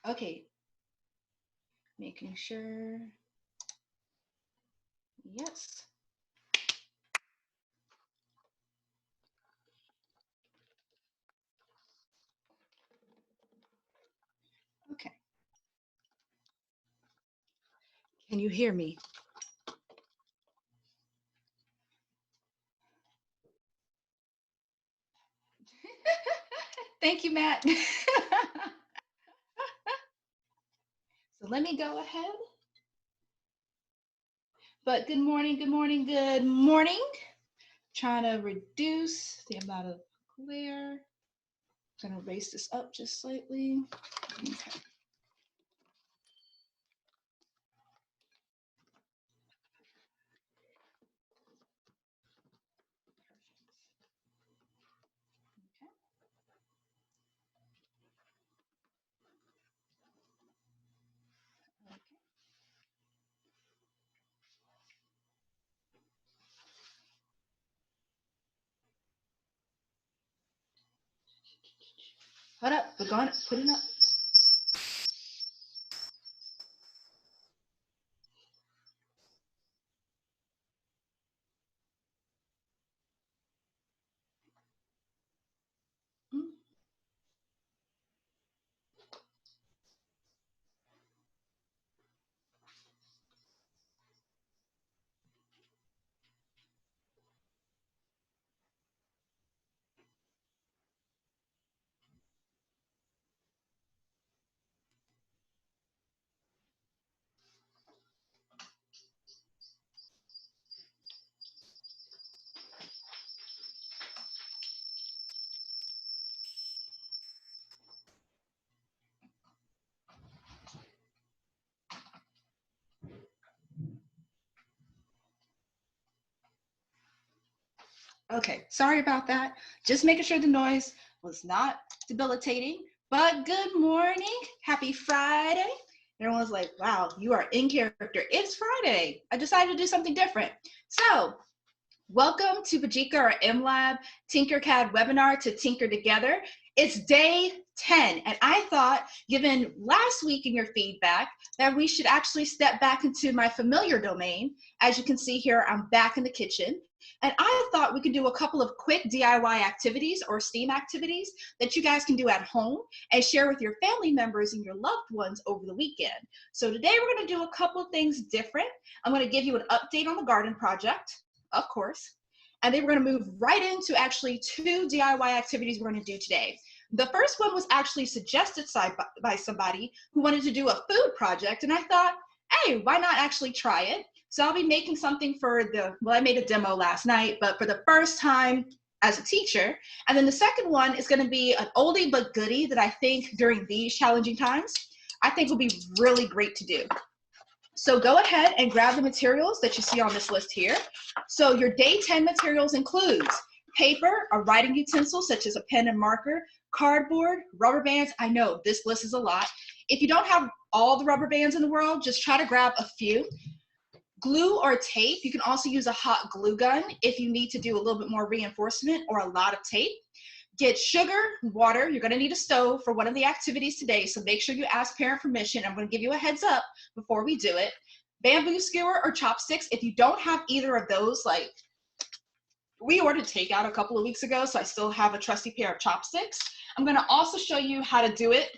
Okay, making sure. Yes. Okay. Can you hear me? Thank you, Matt. So let me go ahead. But good morning, good morning, good morning. Trying to reduce the amount of glare. I'm gonna raise this up just slightly. Okay. Hold up, we're going, put it up. Okay, sorry about that. Just making sure the noise was not debilitating. But good morning, happy Friday. Everyone's like, wow, you are in character. It's Friday. I decided to do something different. So welcome to Mbadika or mLab Tinkercad webinar to tinker together. It's day 10, and I thought, given last week in your feedback, that we should actually step back into my familiar domain. As you can see here, I'm back in the kitchen, and I thought we could do a couple of quick DIY activities or STEAM activities that you guys can do at home and share with your family members and your loved ones over the weekend. So today we're going to do a couple of things different. I'm going to give you an update on the garden project, of course. And then we're going to move right into actually 2 DIY activities we're going to do today. The first one was actually suggested by somebody who wanted to do a food project. And I thought, hey, why not actually try it? So I'll be making something for I made a demo last night, but for the first time as a teacher. And then the second one is going to be an oldie but goodie that I think during these challenging times, I think will be really great to do. So go ahead and grab the materials that you see on this list here. So your day 10 materials includes paper, a writing utensil such as a pen and marker, cardboard, rubber bands. I know this list is a lot. If you don't have all the rubber bands in the world, just try to grab a few. Glue or tape. You can also use a hot glue gun if you need to do a little bit more reinforcement or a lot of tape. Get sugar, water. You're going to need a stove for one of the activities today, so make sure you ask parent permission. I'm going to give you a heads up before we do it. Bamboo skewer or chopsticks. If you don't have either of those, like we ordered takeout a couple of weeks ago, so I still have a trusty pair of chopsticks. I'm going to also show you how to do it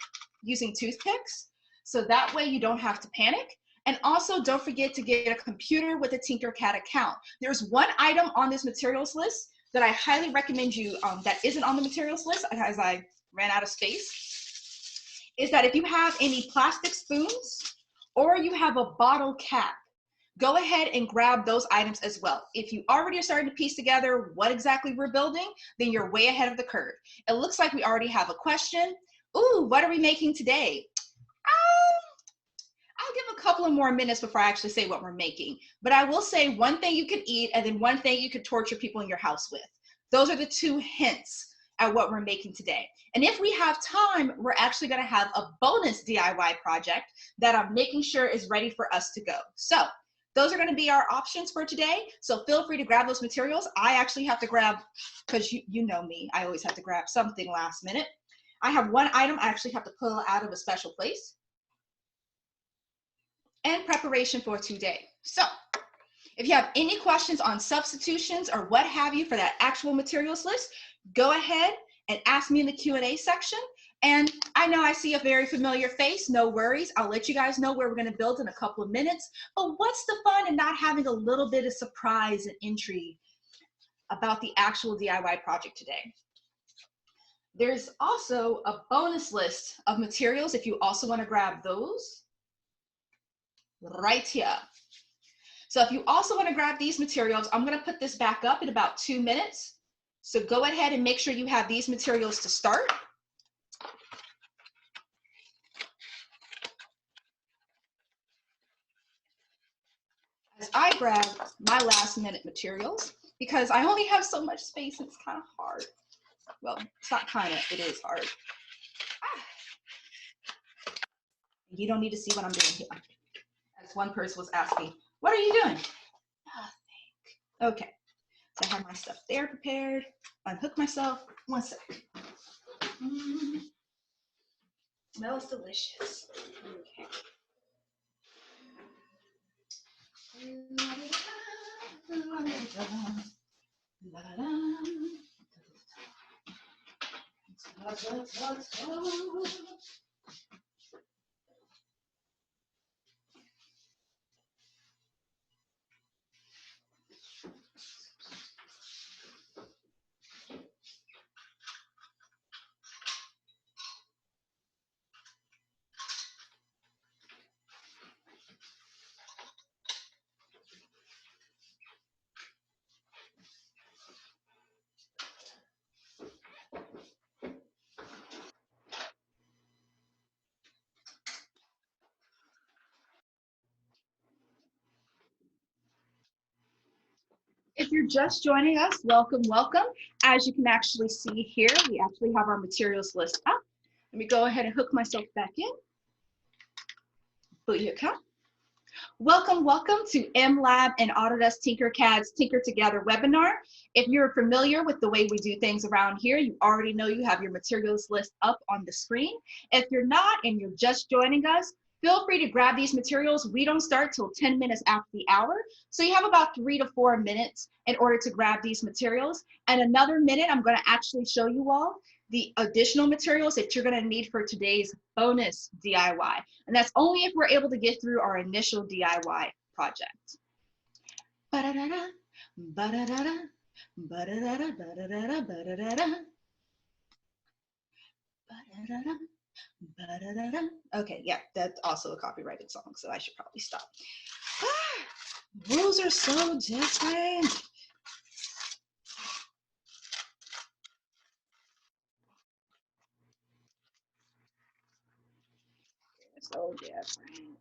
using toothpicks, so that way you don't have to panic. And also don't forget to get a computer with a Tinkercad account. There's one item on this materials list that I highly recommend you, that isn't on the materials list as I ran out of space, is that if you have any plastic spoons or you have a bottle cap, go ahead and grab those items as well. If you already are starting to piece together what exactly we're building, then you're way ahead of the curve. It looks like we already have a question. Ooh, what are we making today? I'll give a couple of more minutes before I actually say what we're making, but I will say one thing you could eat and then one thing you could torture people in your house with. Those are the 2 hints at what we're making today. And if we have time, we're actually going to have a bonus DIY project that I'm making sure is ready for us to go. So those are going to be our options for today. So feel free to grab those materials. I actually have to grab, because you know me, I always have to grab something last minute. I have one item I actually have to pull out of a special place. And preparation for today. So if you have any questions on substitutions or what have you for that actual materials list, go ahead and ask me in the Q&A section. And I know I see a very familiar face, no worries. I'll let you guys know where we're gonna build in a couple of minutes. But what's the fun in not having a little bit of surprise and intrigue about the actual DIY project today? There's also a bonus list of materials if you also wanna grab those right here. So if you also want to grab these materials, I'm going to put this back up in about 2 minutes. So go ahead and make sure you have these materials to start. As I grab my last minute materials, because I only have so much space, it's kind of hard. Well, it's not kind of, it is hard. You don't need to see what I'm doing here. As one person was asking, what are you doing? Nothing. Okay. So I have my stuff there prepared. Unhook myself. 1 sec. Smells delicious. Okay. If you're just joining us, welcome, welcome. As you can actually see here, we actually have our materials list up. Let me go ahead and hook myself back in. Booyaka. Welcome, welcome to mLab and Autodesk Tinkercad's Tinker Together webinar. If you're familiar with the way we do things around here, you already know you have your materials list up on the screen. If you're not and you're just joining us, feel free to grab these materials. We don't start till 10 minutes after the hour. So you have about 3 to 4 minutes in order to grab these materials. And another minute, I'm going to actually show you all the additional materials that you're going to need for today's bonus DIY. And that's only if we're able to get through our initial DIY project. Ba-da-da-da, ba-da-da-da, ba-da-da-da, ba-da-da-da, ba-da-da-da. Ba-da-da-da, ba-da-da-da. Okay, yeah, that's also a copyrighted song, so I should probably stop. Rules are so different. So different.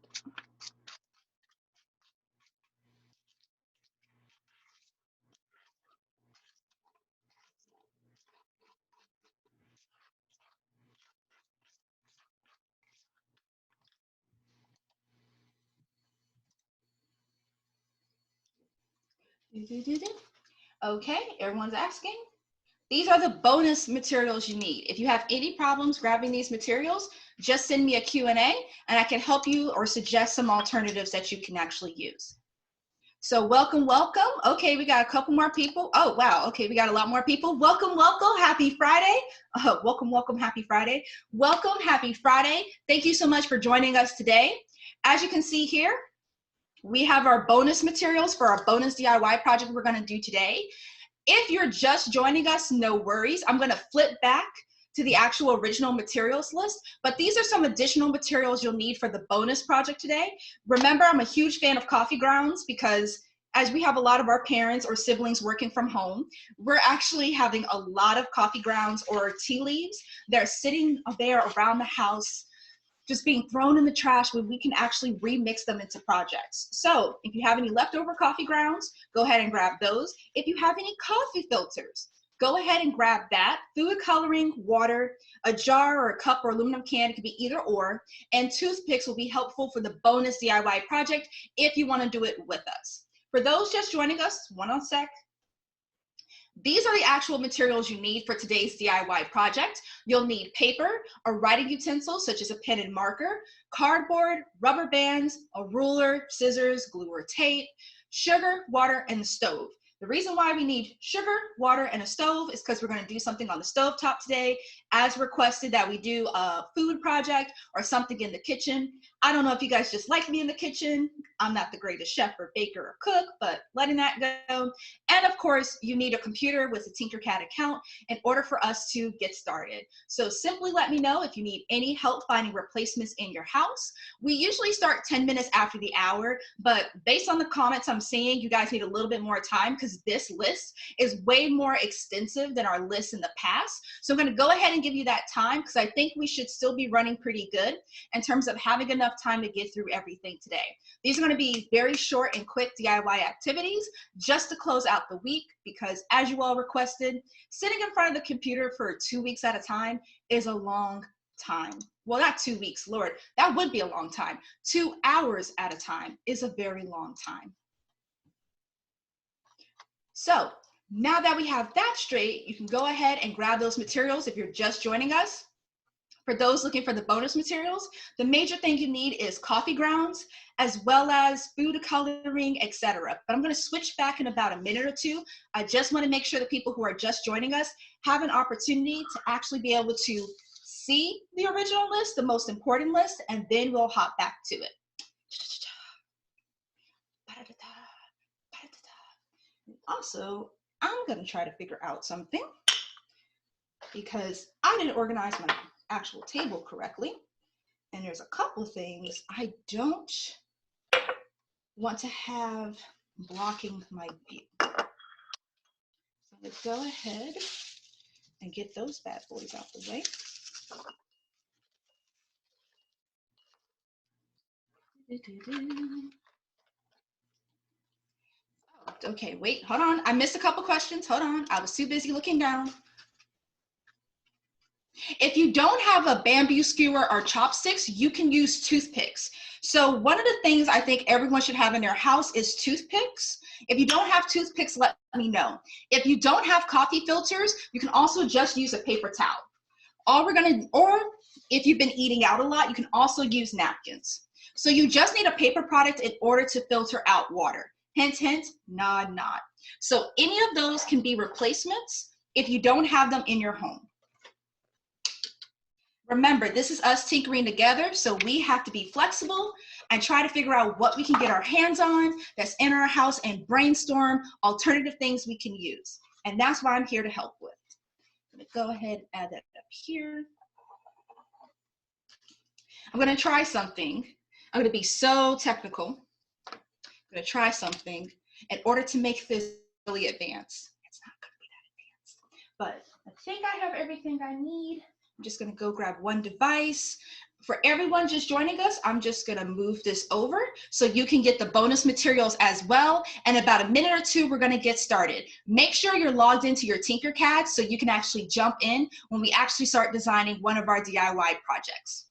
Okay, everyone's asking. These are the bonus materials you need. If you have any problems grabbing these materials, just send me a Q&A and I can help you or suggest some alternatives that you can actually use. So welcome, welcome. Okay, we got a couple more people. Oh, wow. Okay, we got a lot more people. Welcome, welcome. Happy Friday. Welcome, welcome. Happy Friday. Welcome, happy Friday. Thank you so much for joining us today. As you can see here, we have our bonus materials for our bonus DIY project we're going to do today. If you're just joining us, no worries. I'm going to flip back to the actual original materials list, but these are some additional materials you'll need for the bonus project today. Remember, I'm a huge fan of coffee grounds because as we have a lot of our parents or siblings working from home, we're actually having a lot of coffee grounds or tea leaves that are sitting there around the house, just being thrown in the trash when we can actually remix them into projects. So if you have any leftover coffee grounds, go ahead and grab those. If you have any coffee filters, go ahead and grab that. Food coloring, water, a jar or a cup or aluminum can, it could be either or, and toothpicks will be helpful for the bonus DIY project if you want to do it with us. For those just joining us, one on sec, these are the actual materials you need for today's DIY project. You'll need paper, a writing utensil such as a pen and marker, cardboard, rubber bands, a ruler, scissors, glue or tape, sugar, water, and the stove. The reason why we need sugar, water, and a stove is because we're going to do something on the stove top today, as requested that we do a food project or something in the kitchen. I don't know if you guys just like me in the kitchen. I'm not the greatest chef or baker or cook, but letting that go. And of course, you need a computer with a Tinkercad account in order for us to get started. So simply let me know if you need any help finding replacements in your house. We usually start 10 minutes after the hour, but based on the comments I'm seeing, you guys need a little bit more time because this list is way more extensive than our list in the past. So I'm going to go ahead and give you that time because I think we should still be running pretty good in terms of having enough time to get through everything today. These are going to be very short and quick DIY activities just to close out the week because, as you all requested, sitting in front of the computer for 2 weeks at a time is a long time. Well, not 2 weeks, Lord, that would be a long time. 2 hours at a time is a very long time. So now that we have that straight, you can go ahead and grab those materials if you're just joining us. For those looking for the bonus materials, the major thing you need is coffee grounds, as well as food coloring, etc. But I'm going to switch back in about a minute or two. I just want to make sure the people who are just joining us have an opportunity to actually be able to see the original list, the most important list, and then we'll hop back to it. Also, I'm going to try to figure out something because I didn't organize my actual table correctly. And there's a couple of things I don't want to have blocking my view. So let's go ahead and get those bad boys out the way. Okay, wait, hold on. I missed a couple questions. Hold on. I was too busy looking down. If you don't have a bamboo skewer or chopsticks, you can use toothpicks. So one of the things I think everyone should have in their house is toothpicks. If you don't have toothpicks, let me know. If you don't have coffee filters, you can also just use a paper towel. Or if you've been eating out a lot, you can also use napkins. So you just need a paper product in order to filter out water. Hint, hint, nod, nod. So any of those can be replacements if you don't have them in your home. Remember, this is us tinkering together, so we have to be flexible and try to figure out what we can get our hands on that's in our house and brainstorm alternative things we can use. And that's what I'm here to help with. I'm gonna go ahead and add that up here. I'm gonna try something. I'm gonna be so technical. I'm gonna try something in order to make this really advanced. It's not gonna be that advanced, but I think I have everything I need. I'm just gonna go grab one device. For everyone just joining us, I'm just gonna move this over so you can get the bonus materials as well. And about a minute or two, we're gonna get started. Make sure you're logged into your Tinkercad so you can actually jump in when we actually start designing one of our DIY projects.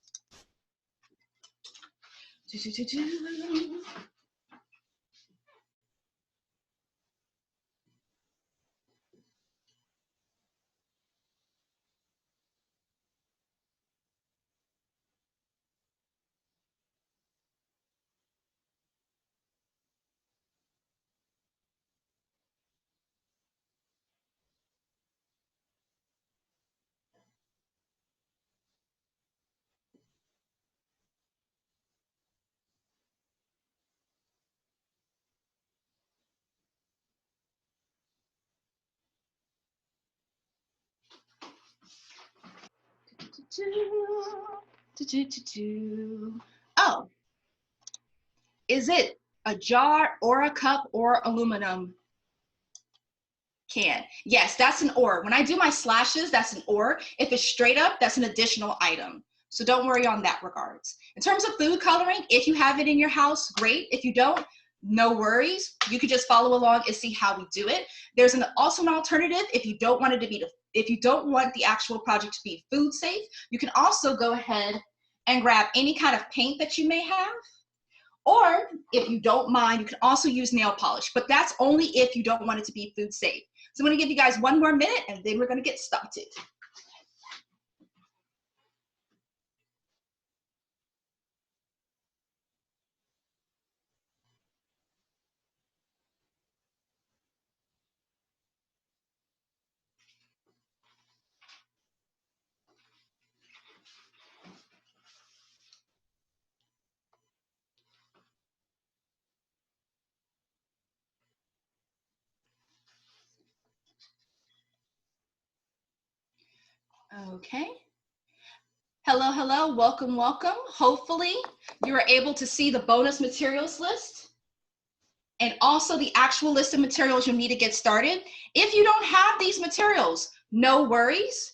Oh, is it a jar or a cup or aluminum can? Yes, that's an or. When I do my slashes, that's an or. If it's straight up, that's an additional item. So don't worry on that regards. In terms of food coloring, if you have it in your house, great. If you don't, no worries. You could just follow along and see how we do it. There's also an alternative if you don't want it to be, if you don't want the actual project to be food safe, you can also go ahead and grab any kind of paint that you may have. Or if you don't mind, you can also use nail polish, but that's only if you don't want it to be food safe. So I'm gonna give you guys one more minute and then we're gonna get started. Okay. Hello, hello, welcome, welcome. Hopefully you are able to see the bonus materials list and also the actual list of materials you'll need to get started. If you don't have these materials, no worries.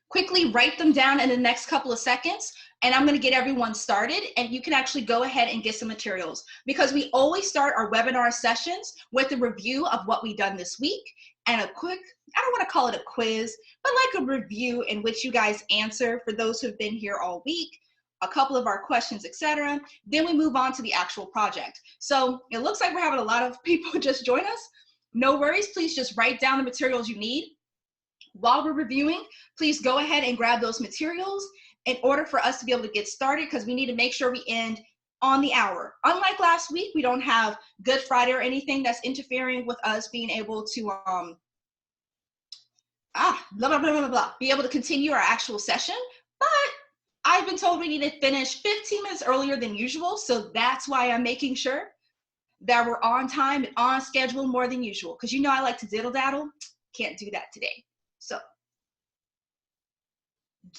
Quickly write them down in the next couple of seconds and I'm gonna get everyone started and you can actually go ahead and get some materials because we always start our webinar sessions with a review of what we've done this week and a quick, I don't wanna call it a quiz, but like a review in which you guys answer for those who've been here all week, a couple of our questions, etc. Then we move on to the actual project. So it looks like we're having a lot of people just join us. No worries, please just write down the materials you need. While we're reviewing, please go ahead and grab those materials in order for us to be able to get started because we need to make sure we end on the hour. Unlike last week, we don't have Good Friday or anything that's interfering with us being able to be able to continue our actual session. But I've been told we need to finish 15 minutes earlier than usual, so that's why I'm making sure that we're on time and on schedule more than usual because you know I like to diddle daddle. Can't do that today. So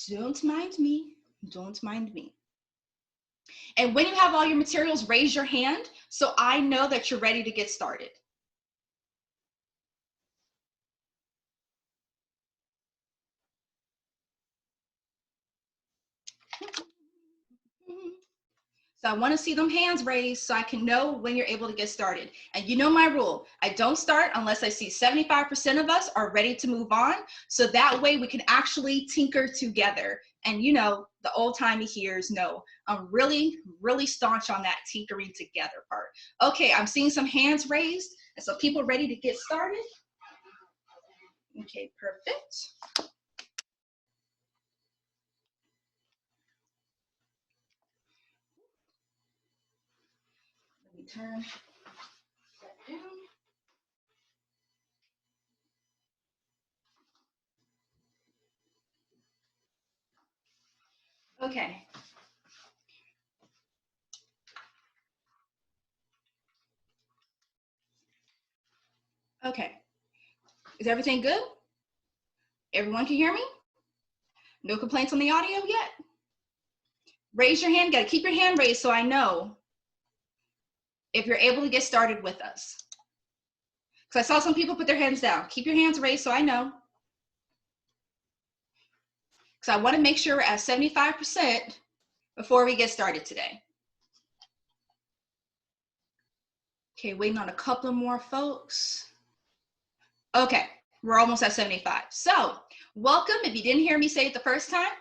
don't mind me, don't mind me. And when you have all your materials, raise your hand so I know that you're ready to get started. So I want to see them hands raised so I can know when you're able to get started. And you know my rule, I don't start unless I see 75% of us are ready to move on. So that way we can actually tinker together. And you know, the old timey hears know, I'm really, really staunch on that tinkering together part. Okay, I'm seeing some hands raised. And so people ready to get started. Okay, perfect. Let me turn that down. Okay. Okay. Is everything good? Everyone can hear me? No complaints on the audio yet? Raise your hand. Got to keep your hand raised so I know if you're able to get started with us. Because I saw some people put their hands down. Keep your hands raised so I know. Because I want to make sure we're at 75% before we get started today. Okay, waiting on a couple more folks. Okay, we're almost at 75. So, welcome. If you didn't hear me say it the first time,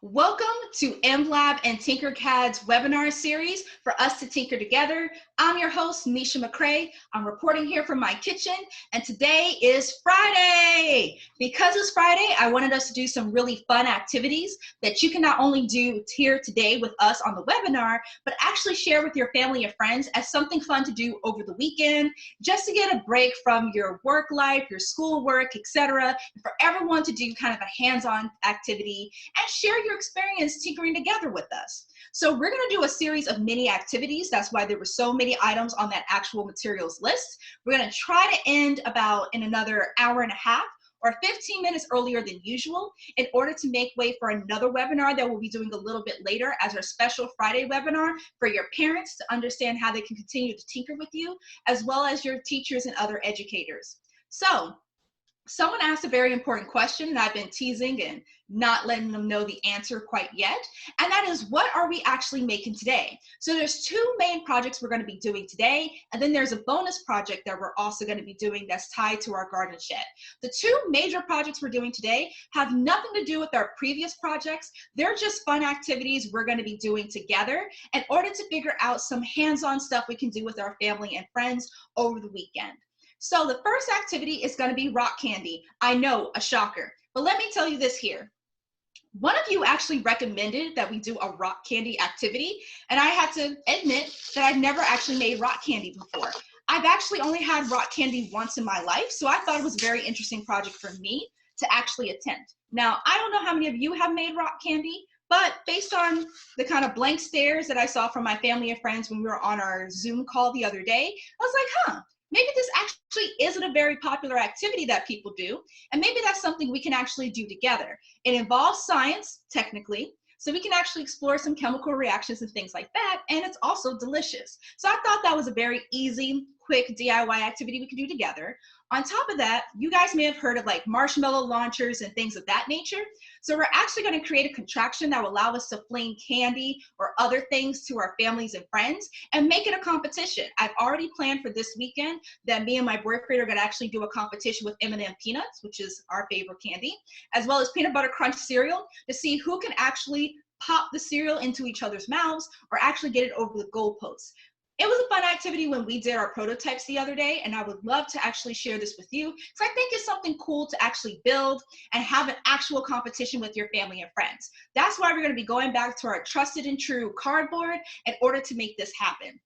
welcome to mLab and Tinkercad's webinar series for us to tinker together. I'm your host, Nisha McCrae. I'm reporting here from my kitchen, and today is Friday. Because it's Friday, I wanted us to do some really fun activities that you can not only do here today with us on the webinar, but actually share with your family and friends as something fun to do over the weekend, just to get a break from your work life, your school work, etc., for everyone to do kind of a hands-on activity and share your experience tinkering together with us. So we're going to do a series of mini activities. That's why there were so many items on that actual materials list. We're going to try to end about in another hour and a half or 15 minutes earlier than usual in order to make way for another webinar that we'll be doing a little bit later as our special Friday webinar for your parents to understand how they can continue to tinker with you, as well as your teachers and other educators. So Someone asked a very important question, and I've been teasing and not letting them know the answer quite yet. And that is, what are we actually making today? So there's two main projects we're going to be doing today. And then there's a bonus project that we're also going to be doing that's tied to our garden shed. The two major projects we're doing today have nothing to do with our previous projects. They're just fun activities we're going to be doing together in order to figure out some hands-on stuff we can do with our family and friends over the weekend. So the first activity is going to be rock candy. I know, a shocker. But let me tell you this here. One of you actually recommended that we do a rock candy activity, and I had to admit that I've never actually made rock candy before. I've actually only had rock candy once in my life, so I thought it was a very interesting project for me to actually attempt. Now, I don't know how many of you have made rock candy, but based on the kind of blank stares that I saw from my family and friends when we were on our Zoom call the other day, I was like, maybe this actually isn't a very popular activity that people do, and maybe that's something we can actually do together. It involves science, technically, so we can actually explore some chemical reactions and things like that, and it's also delicious. So I thought that was a very easy, quick DIY activity we could do together. On top of that, you guys may have heard of like marshmallow launchers and things of that nature. So we're actually going to create a contraption that will allow us to fling candy or other things to our families and friends and make it a competition. I've already planned for this weekend that me and my boyfriend are going to actually do a competition with M&M peanuts, which is our favorite candy, as well as peanut butter crunch cereal, to see who can actually pop the cereal into each other's mouths or actually get it over the goalposts. It was a fun activity when we did our prototypes the other day, and I would love to actually share this with you because I think it's something cool to actually build and have an actual competition with your family and friends. That's why we're going to be going back to our trusted and true cardboard in order to make this happen.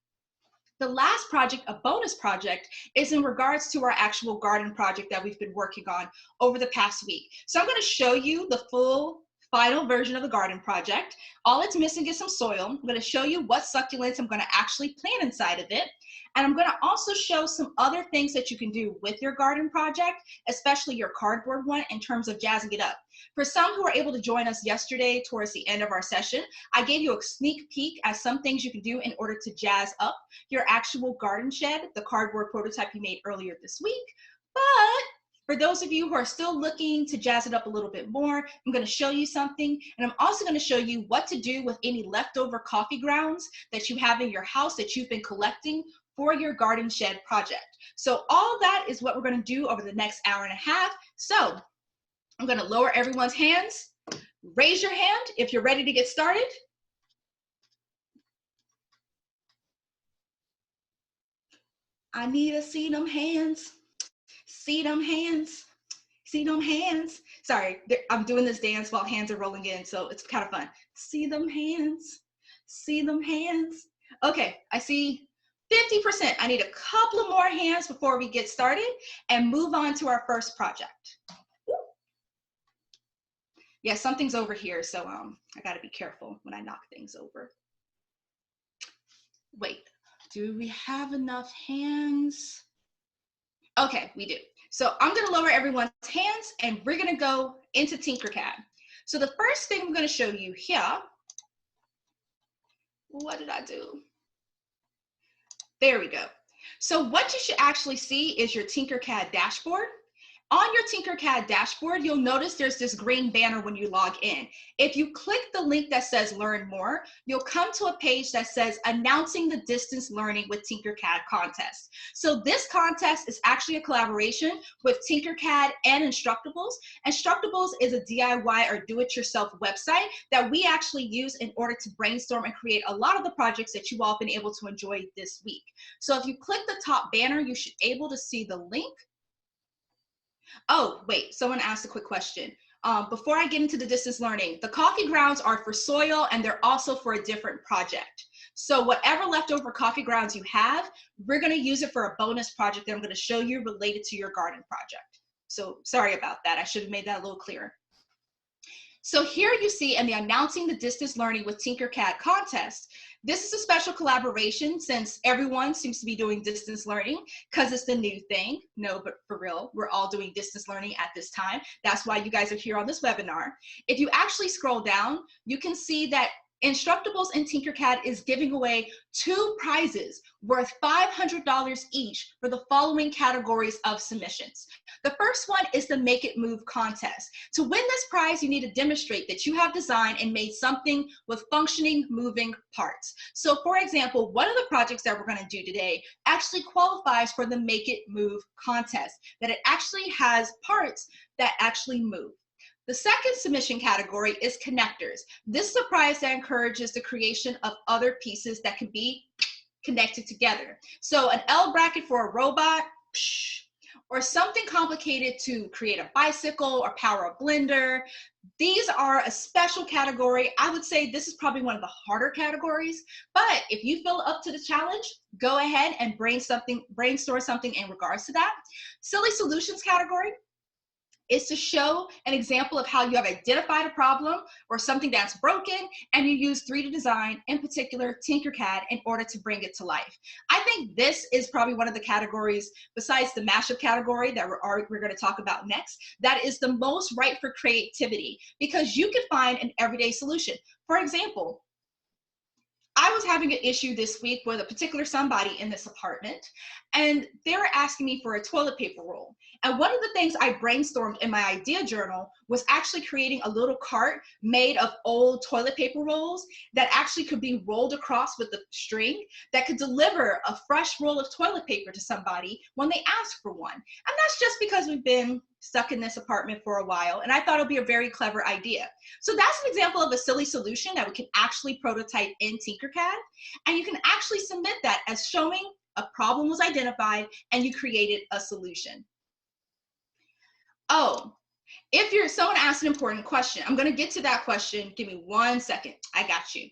The last project, a bonus project, is in regards to our actual garden project that we've been working on over the past week. So I'm going to show you the full final version of the garden project. All it's missing is some soil. I'm going to show you what succulents I'm going to actually plant inside of it. And I'm going to also show some other things that you can do with your garden project, especially your cardboard one, in terms of jazzing it up. For some who were able to join us yesterday towards the end of our session, I gave you a sneak peek at some things you can do in order to jazz up your actual garden shed, the cardboard prototype you made earlier this week. But for those of you who are still looking to jazz it up a little bit more, I'm going to show you something, and I'm also going to show you what to do with any leftover coffee grounds that you have in your house that you've been collecting for your garden shed project. So all that is what we're going to do over the next hour and a half. So I'm going to lower everyone's hands. Raise your hand if you're ready to get started. I need to see them hands. See them hands. See them hands. Sorry, I'm doing this dance while hands are rolling in, so it's kind of fun. See them hands. See them hands. Okay, I see 50%. I need a couple of more hands before we get started and move on to our first project. Yeah, something's over here, so I gotta be careful when I knock things over. Wait, do we have enough hands? Okay, we do. So I'm gonna lower everyone's hands and we're gonna go into Tinkercad. So the first thing I'm gonna show you here, what did I do? There we go. So what you should actually see is your Tinkercad dashboard. On your Tinkercad dashboard, you'll notice there's this green banner when you log in. If you click the link that says Learn More, you'll come to a page that says Announcing the Distance Learning with Tinkercad Contest. So this contest is actually a collaboration with Tinkercad and Instructables. Instructables is a DIY or do-it-yourself website that we actually use in order to brainstorm and create a lot of the projects that you all have been able to enjoy this week. So if you click the top banner, you should be able to see the link. Oh, wait, someone asked a quick question. Before I get into the distance learning, the coffee grounds are for soil and they're also for a different project. So whatever leftover coffee grounds you have, we're gonna use it for a bonus project that I'm gonna show you related to your garden project. So sorry about that, I should have made that a little clearer. So here you see in the Announcing the Distance Learning with Tinkercad contest, this is a special collaboration since everyone seems to be doing distance learning because it's the new thing. No, but for real, we're all doing distance learning at this time. That's why you guys are here on this webinar. If you actually scroll down, you can see that Instructables and Tinkercad is giving away 2 prizes worth $500 each for the following categories of submissions. The first one is the Make It Move contest. To win this prize, you need to demonstrate that you have designed and made something with functioning, moving parts. So for example, one of the projects that we're going to do today actually qualifies for the Make It Move contest, that it actually has parts that actually move. The second submission category is connectors. This is a prize that encourages the creation of other pieces that can be connected together. So an L bracket for a robot, or something complicated to create a bicycle or power a blender. These are a special category. I would say this is probably one of the harder categories, but if you feel up to the challenge, go ahead and brainstorm something in regards to that. Silly solutions category is to show an example of how you have identified a problem or something that's broken, and you use 3D design, in particular Tinkercad, in order to bring it to life. I think this is probably one of the categories, besides the mashup category that we're going to talk about next, that is the most ripe for creativity, because you can find an everyday solution. For example, I was having an issue this week with a particular somebody in this apartment, and they were asking me for a toilet paper roll. And one of the things I brainstormed in my idea journal was actually creating a little cart made of old toilet paper rolls that actually could be rolled across with the string that could deliver a fresh roll of toilet paper to somebody when they ask for one. And that's just because we've been stuck in this apartment for a while, and I thought it'd be a very clever idea. So that's an example of a silly solution that we can actually prototype in Tinkercad, and you can actually submit that as showing a problem was identified and you created a solution. Oh, someone asked an important question. I'm going to get to that question. Give me 1 second. I got you.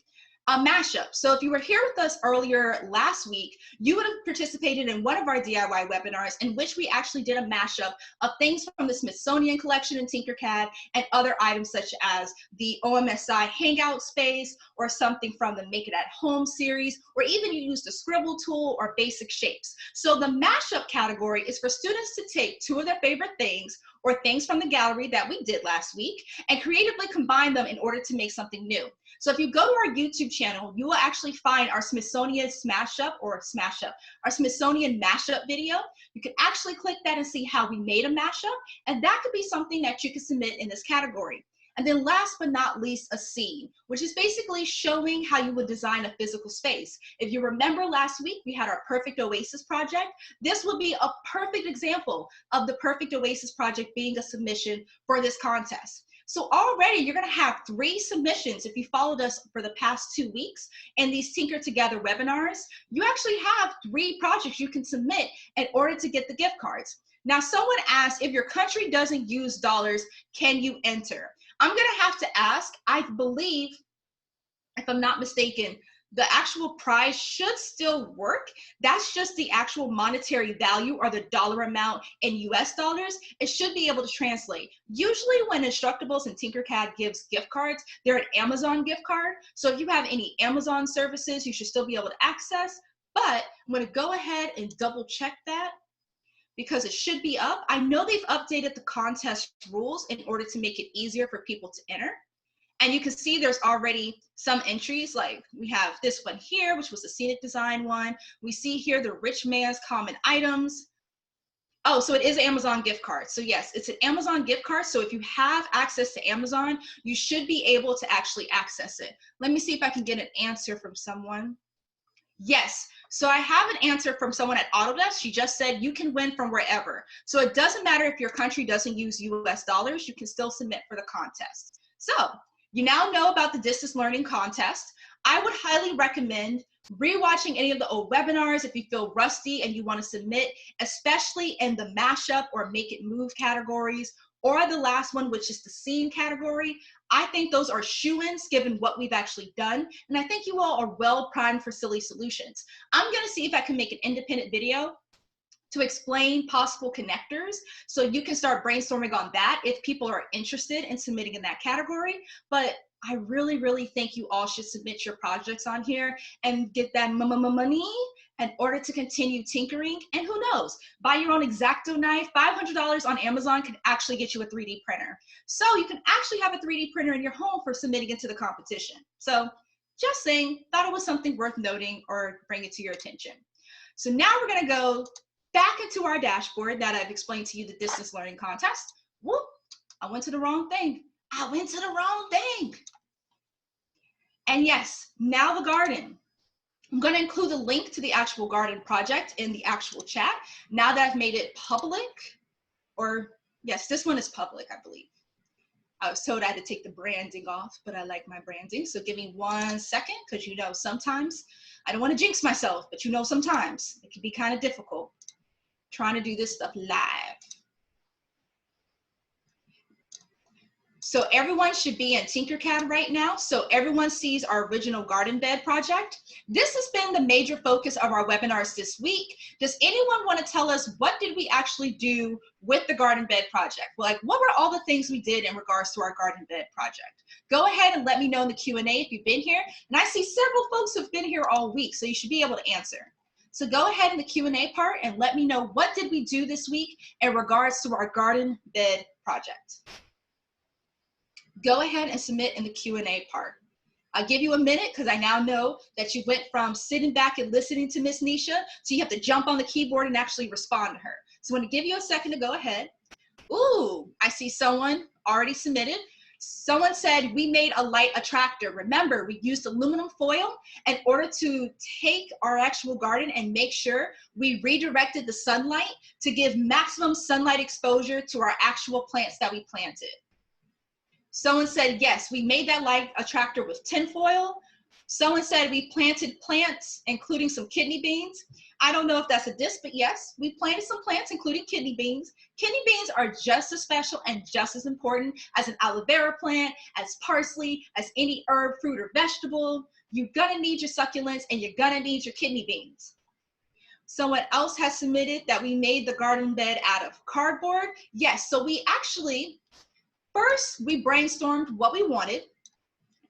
A mashup. So if you were here with us earlier last week, you would have participated in one of our DIY webinars in which we actually did a mashup of things from the Smithsonian collection in Tinkercad and other items such as the OMSI Hangout space, or something from the Make It at Home series, or even you used a scribble tool or basic shapes. So the mashup category is for students to take 2 of their favorite things or things from the gallery that we did last week and creatively combine them in order to make something new. So if you go to our YouTube channel, you will actually find our Smithsonian our Smithsonian mashup video. You can actually click that and see how we made a mashup, and that could be something that you can submit in this category. And then last but not least, a scene, which is basically showing how you would design a physical space. If you remember last week, we had our Perfect Oasis project. This would be a perfect example of the Perfect Oasis project being a submission for this contest. So already you're going to have 3 submissions. If you followed us for the past 2 weeks in these Tinker Together webinars, you actually have 3 projects you can submit in order to get the gift cards. Now, someone asked, if your country doesn't use dollars, can you enter? I'm going to have to ask. I believe, if I'm not mistaken, the actual prize should still work. That's just the actual monetary value, or the dollar amount in US dollars. It should be able to translate. Usually when Instructables and Tinkercad gives gift cards, they're an Amazon gift card. So if you have any Amazon services, you should still be able to access. But I'm going to go ahead and double check that, because it should be up. I know they've updated the contest rules in order to make it easier for people to enter. And you can see there's already some entries, like we have this one here, which was the scenic design one. We see here the rich man's common items. Oh, so it is an Amazon gift card. So yes, it's an Amazon gift card. So if you have access to Amazon, you should be able to actually access it. Let me see if I can get an answer from someone. Yes, so I have an answer from someone at Autodesk. She just said you can win from wherever. So it doesn't matter if your country doesn't use US dollars, you can still submit for the contest. So you now know about the distance learning contest. I would highly recommend rewatching any of the old webinars if you feel rusty and you want to submit, especially in the mashup or make it move categories, or the last one, which is the scene category. I think those are shoo-ins given what we've actually done, and I think you all are well primed for silly solutions. I'm going to see if I can make an independent video to explain possible connectors, so you can start brainstorming on that if people are interested in submitting in that category. But I really, really think you all should submit your projects on here and get that money in order to continue tinkering. And who knows, buy your own X-Acto knife. $500 on Amazon can actually get you a 3D printer. So you can actually have a 3D printer in your home for submitting into the competition. So Just saying, thought it was something worth noting or bring it to your attention. So now we're gonna go back into our dashboard that I've explained to you, the distance learning contest. Whoop, I went to the wrong thing. I went to the wrong thing. And yes, now the garden. I'm gonna include the link to the actual garden project in the actual chat. Now that I've made it public, or yes, this one is public, I believe. I was told I had to take the branding off, but I like my branding. So give me 1 second, because you know, sometimes I don't want to jinx myself, but you know, sometimes it can be kind of difficult trying to do this stuff live. So everyone should be in Tinkercad right now. So everyone sees our original garden bed project. This has been the major focus of our webinars this week. Does anyone want to tell us what did we actually do with the garden bed project? Like, what were all the things we did in regards to our garden bed project? Go ahead and let me know in the Q&A if you've been here. And I see several folks who've been here all week, so you should be able to answer. So go ahead in the Q&A part and let me know, what did we do this week in regards to our garden bed project? Go ahead and submit in the Q&A part. I'll give you a minute, because I now know that you went from sitting back and listening to Miss Nisha, so you have to jump on the keyboard and actually respond to her. So I'm going to give you a second to go ahead. Ooh, I see someone already submitted. Someone said we made a light attractor. Remember, we used aluminum foil in order to take our actual garden and make sure we redirected the sunlight to give maximum sunlight exposure to our actual plants that we planted. Someone said, yes, we made that light attractor with tinfoil. Someone said we planted plants, including some kidney beans. I don't know if that's a diss, but yes, we planted some plants, including kidney beans. Kidney beans are just as special and just as important as an aloe vera plant, as parsley, as any herb, fruit, or vegetable. You're gonna need your succulents and you're gonna need your kidney beans. Someone else has submitted that we made the garden bed out of cardboard. Yes, so we actually, first, we brainstormed what we wanted,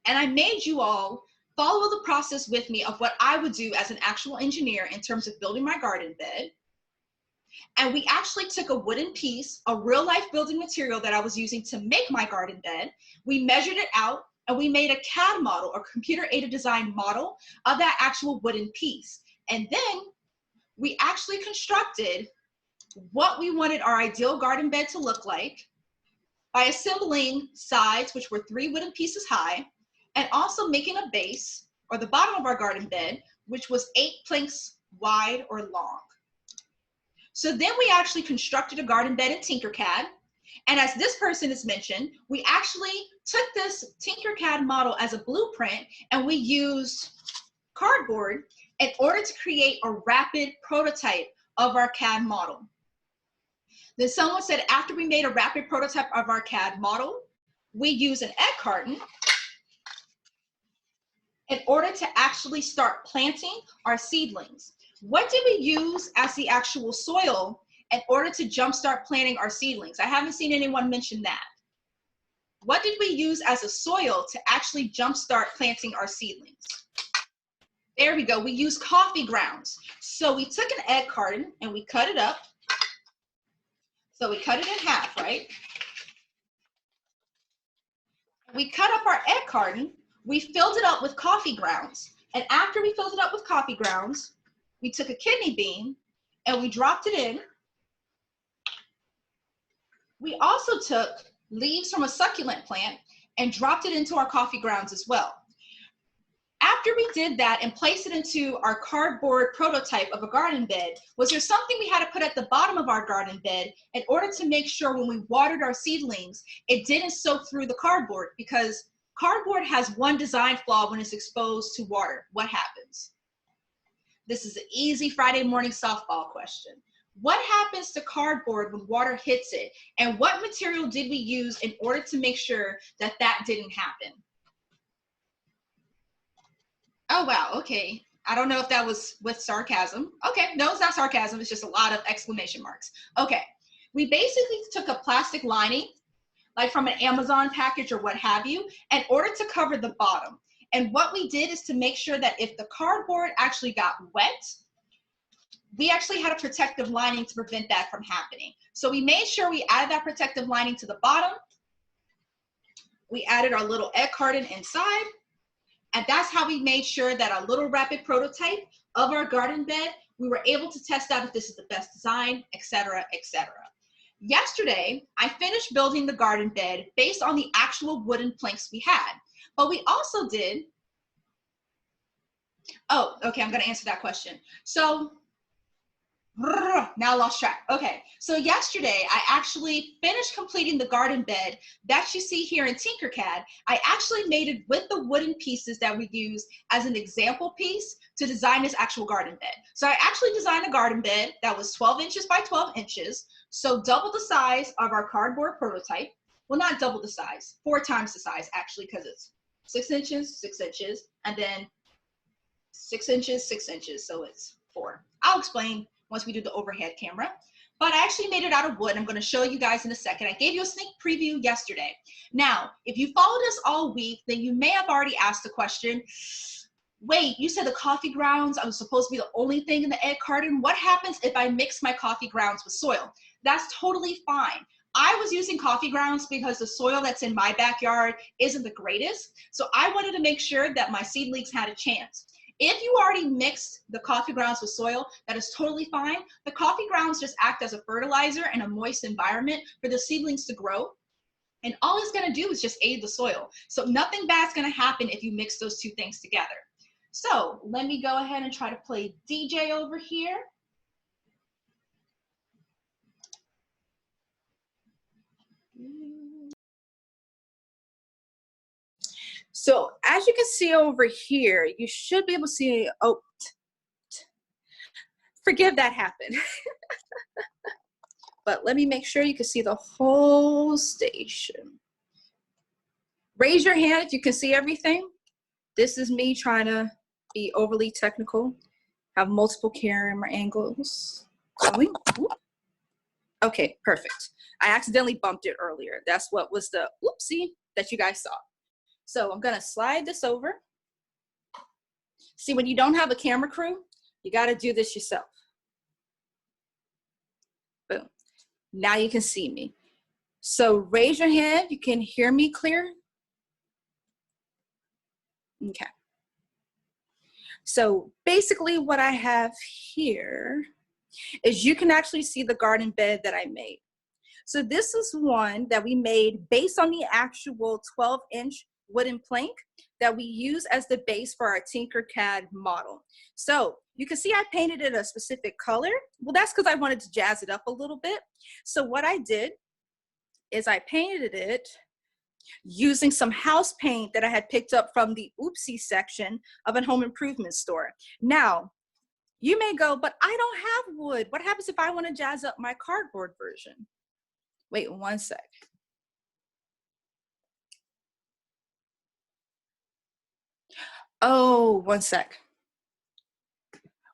and I made you all follow the process with me of what I would do as an actual engineer in terms of building my garden bed. And we actually took a wooden piece, a real life building material that I was using to make my garden bed. We measured it out, and we made a CAD model, or computer aided design model, of that actual wooden piece. And then we actually constructed what we wanted our ideal garden bed to look like by assembling sides, which were 3 wooden pieces high, and also making a base, or the bottom of our garden bed, which was 8 planks wide or long. So then we actually constructed a garden bed in Tinkercad. And as this person has mentioned, we actually took this Tinkercad model as a blueprint, and we used cardboard in order to create a rapid prototype of our CAD model. Then someone said, after we made a rapid prototype of our CAD model, we use an egg carton in order to actually start planting our seedlings. What did we use as the actual soil in order to jumpstart planting our seedlings? I haven't seen anyone mention that. What did we use as a soil to actually jumpstart planting our seedlings? There we go, we used coffee grounds. So we took an egg carton and we cut it up. So we cut it in half, right? We cut up our egg carton, we filled it up with coffee grounds. And after we filled it up with coffee grounds, we took a kidney bean and we dropped it in. We also took leaves from a succulent plant and dropped it into our coffee grounds as well. After we did that and placed it into our cardboard prototype of a garden bed, was there something we had to put at the bottom of our garden bed in order to make sure when we watered our seedlings, it didn't soak through the cardboard? Because cardboard has one design flaw when it's exposed to water. What happens? This is an easy Friday morning softball question. What happens to cardboard when water hits it? And what material did we use in order to make sure that that didn't happen? Oh, wow, okay. I don't know if that was with sarcasm. Okay, no, it's not sarcasm, it's just a lot of exclamation marks. Okay, we basically took a plastic lining, like from an Amazon package or what have you, in order to cover the bottom. And what we did is to make sure that if the cardboard actually got wet, we actually had a protective lining to prevent that from happening. So we made sure we added that protective lining to the bottom. We added our little egg carton inside. And that's how we made sure that a little rapid prototype of our garden bed, we were able to test out if this is the best design, etc., etc. Yesterday, I finished building the garden bed based on the actual wooden planks we had. But we also did, oh, okay, I'm gonna answer that question. So, now I lost track. Okay, so yesterday I actually finished completing the garden bed that you see here in Tinkercad. I actually made it with the wooden pieces that we use as an example piece to design this actual garden bed. So I actually designed a garden bed that was 12 inches by 12 inches, so double the size of our cardboard prototype. Well, not double the size, 4 times the size actually, because it's 6 inches, and then 6 inches, 6 inches, so it's 4. I'll explain once we do the overhead camera. But I actually made it out of wood. I'm going to show you guys in a second. I gave you a sneak preview yesterday. Now, if you followed us all week, then you may have already asked the question, wait, you said the coffee grounds, I was supposed to be the only thing in the egg carton. What happens if I mix my coffee grounds with soil? That's totally fine. I was using coffee grounds because the soil that's in my backyard isn't the greatest. So I wanted to make sure that my seedlings had a chance. If you already mixed the coffee grounds with soil, that is totally fine. The coffee grounds just act as a fertilizer in a moist environment for the seedlings to grow. And all it's gonna do is just aid the soil. So nothing bad's gonna happen if you mix those two things together. So let me go ahead and try to play DJ over here. So as you can see over here, you should be able to see, oh, forgive that happened. But let me make sure you can see the whole station. Raise your hand if you can see everything. This is me trying to be overly technical, have multiple camera angles going. Okay, perfect. I accidentally bumped it earlier. That's what was the oopsie that you guys saw. So I'm gonna slide this over. See, when you don't have a camera crew, you gotta do this yourself. Boom. Now you can see me. So raise your hand, you can hear me clear. Okay. So basically what I have here is you can actually see the garden bed that I made. So this is one that we made based on the actual 12-inch wooden plank that we use as the base for our Tinkercad model. So you can see I painted it a specific color. Well, that's because I wanted to jazz it up a little bit. So what I did is I painted it using some house paint that I had picked up from the oopsie section of a home improvement store. Now, you may go, but I don't have wood. What happens if I want to jazz up my cardboard version? Wait one sec. Oh, one sec.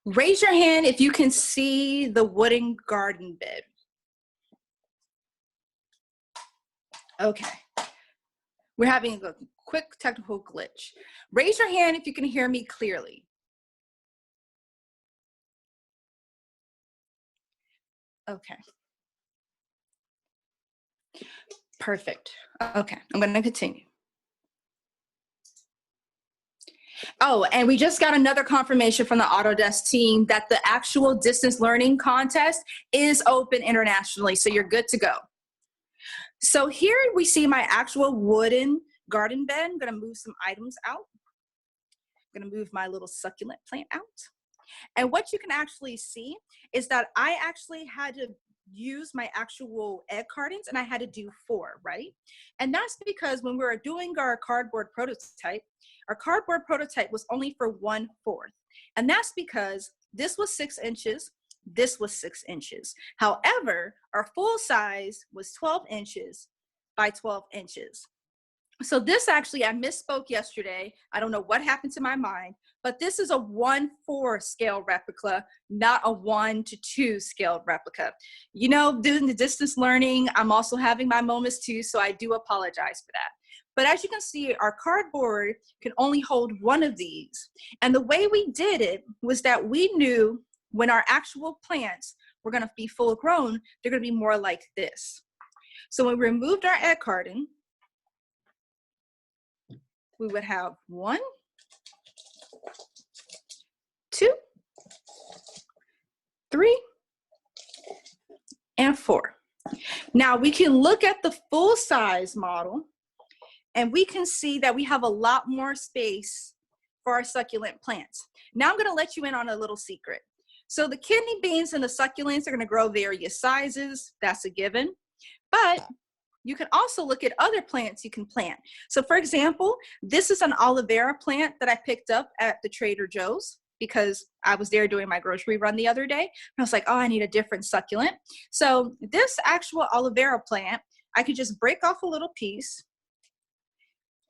Raise your hand if you can see the wooden garden bed. Okay. We're having a quick technical glitch. Raise your hand if you can hear me clearly. Okay. Perfect. Okay, I'm going to continue. Oh, and we just got another confirmation from the Autodesk team that the actual distance learning contest is open internationally, so you're good to go. So here we see my actual wooden garden bed. I'm going to move some items out. I'm going to move my little succulent plant out. And what you can actually see is that I actually had to use my actual egg cartons, and I had to do 4, right? And that's because when we were doing our cardboard prototype was only for 1/4. And that's because this was 6 inches, this was 6 inches. However, our full size was 12 inches by 12 inches. So this actually, I misspoke yesterday. I don't know what happened to my mind, but this is a 1/4 scale replica, not a 1:2 scale replica. You know, doing the distance learning, I'm also having my moments too, so I do apologize for that. But as you can see, our cardboard can only hold 1 of these. And the way we did it was that we knew when our actual plants were gonna be full grown, they're gonna be more like this. So when we removed our egg carton, we would have 1, 3, and 4. Now we can look at the full size model and we can see that we have a lot more space for our succulent plants. Now I'm gonna let you in on a little secret. So the kidney beans and the succulents are gonna grow various sizes, that's a given, but you can also look at other plants you can plant. So for example, this is an aloe vera plant that I picked up at the Trader Joe's because I was there doing my grocery run the other day. And I was like, oh, I need a different succulent. So this actual aloe vera plant, I could just break off a little piece.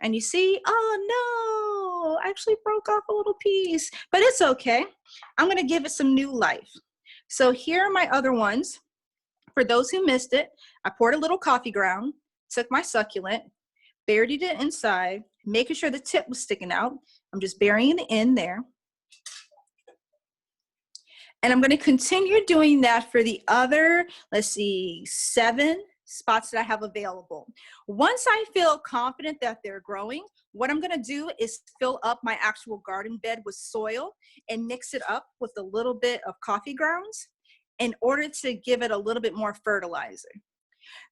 And you see, oh no, I actually broke off a little piece, but it's okay. I'm gonna give it some new life. So here are my other ones. For those who missed it, I poured a little coffee ground, took my succulent, buried it inside, making sure the tip was sticking out. I'm just burying the end there. And I'm gonna continue doing that for the other, let's see, 7 spots that I have available. Once I feel confident that they're growing, what I'm gonna do is fill up my actual garden bed with soil and mix it up with a little bit of coffee grounds in order to give it a little bit more fertilizer.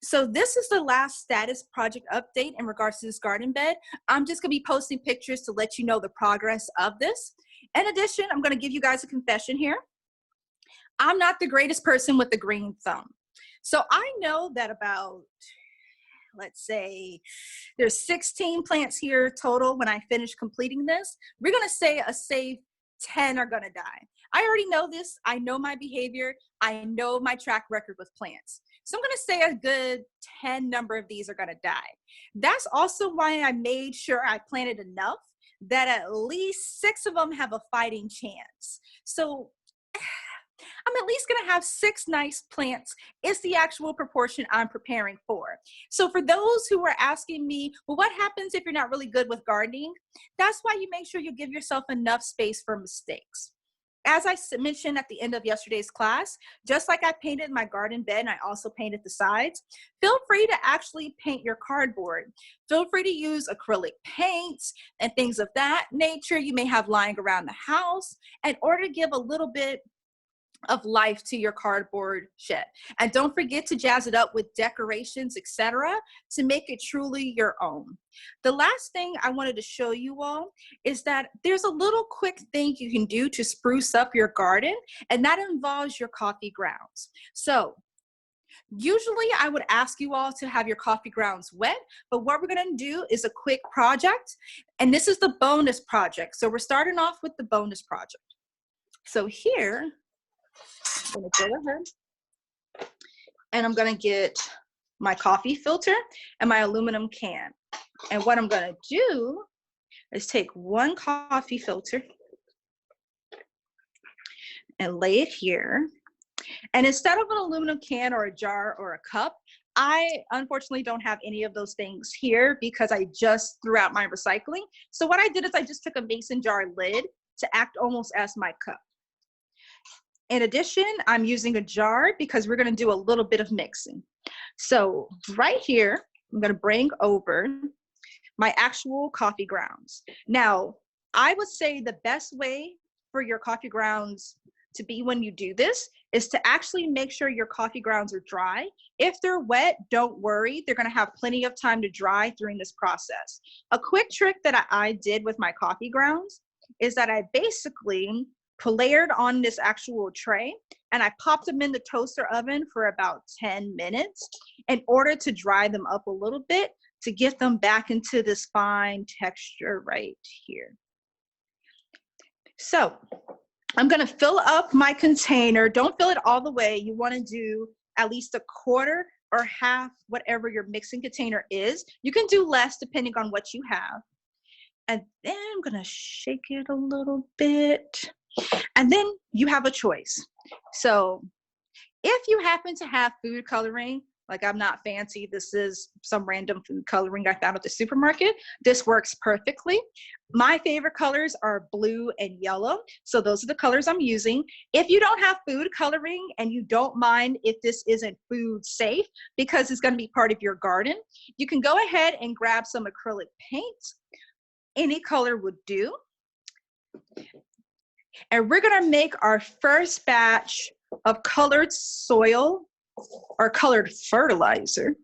So this is the last status project update in regards to this garden bed. I'm just gonna be posting pictures to let you know the progress of this. In addition, I'm gonna give you guys a confession here. I'm not the greatest person with the green thumb. So I know that about, let's say, there's 16 plants here total when I finish completing this. We're gonna say a safe 10 are gonna die. I already know this. I know my behavior. I know my track record with plants. So I'm gonna say a good 10 number of these are gonna die. That's also why I made sure I planted enough that at least 6 of them have a fighting chance. So I'm at least gonna have 6 nice plants. It's the actual proportion I'm preparing for. So for those who are asking me, well, what happens if you're not really good with gardening? That's why you make sure you give yourself enough space for mistakes. As I mentioned at the end of yesterday's class, just like I painted my garden bed and I also painted the sides, feel free to actually paint your cardboard. Feel free to use acrylic paints and things of that nature you may have lying around the house in order to give a little bit of life to your cardboard shed. And don't forget to jazz it up with decorations, etc., to make it truly your own. The last thing I wanted to show you all is that there's a little quick thing you can do to spruce up your garden, and that involves your coffee grounds. So usually I would ask you all to have your coffee grounds wet, but what we're gonna do is a quick project, and this is the bonus project. So we're starting off with the bonus project. So here, I'm gonna go ahead and I'm gonna get my coffee filter and my aluminum can. And what I'm gonna do is take one coffee filter and lay it here. And instead of an aluminum can or a jar or a cup, I unfortunately don't have any of those things here because I just threw out my recycling. So what I did is I just took a mason jar lid to act almost as my cup. In addition, I'm using a jar because we're gonna do a little bit of mixing. So right here, I'm gonna bring over my actual coffee grounds. Now, I would say the best way for your coffee grounds to be when you do this is to actually make sure your coffee grounds are dry. If they're wet, don't worry, they're gonna have plenty of time to dry during this process. A quick trick that I did with my coffee grounds is that I basically layered on this actual tray and I popped them in the toaster oven for about 10 minutes in order to dry them up a little bit to get them back into this fine texture right here. So I'm gonna fill up my container. Don't fill it all the way. You wanna do at least a quarter or half, whatever your mixing container is. You can do less depending on what you have. And then I'm gonna shake it a little bit. And then you have a choice. So if you happen to have food coloring, like I'm not fancy, this is some random food coloring I found at the supermarket, this works perfectly. My favorite colors are blue and yellow, so those are the colors I'm using. If you don't have food coloring and you don't mind if this isn't food safe because it's gonna be part of your garden, you can go ahead and grab some acrylic paint. Any color would do. And we're gonna make our first batch of colored soil or colored fertilizer,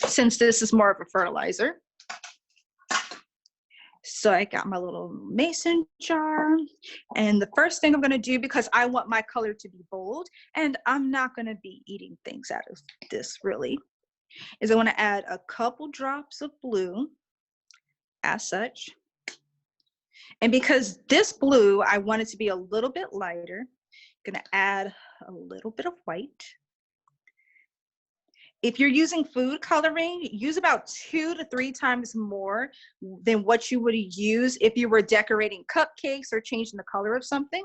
since this is more of a fertilizer. So I got my little mason jar, and the first thing I'm going to do, because I want my color to be bold, and I'm not going to be eating things out of this really, is I want to add a couple drops of blue as such. And because this blue, I want it to be a little bit lighter, I'm going to add a little bit of white. If you're using food coloring, use about 2 to 3 times more than what you would use if you were decorating cupcakes or changing the color of something.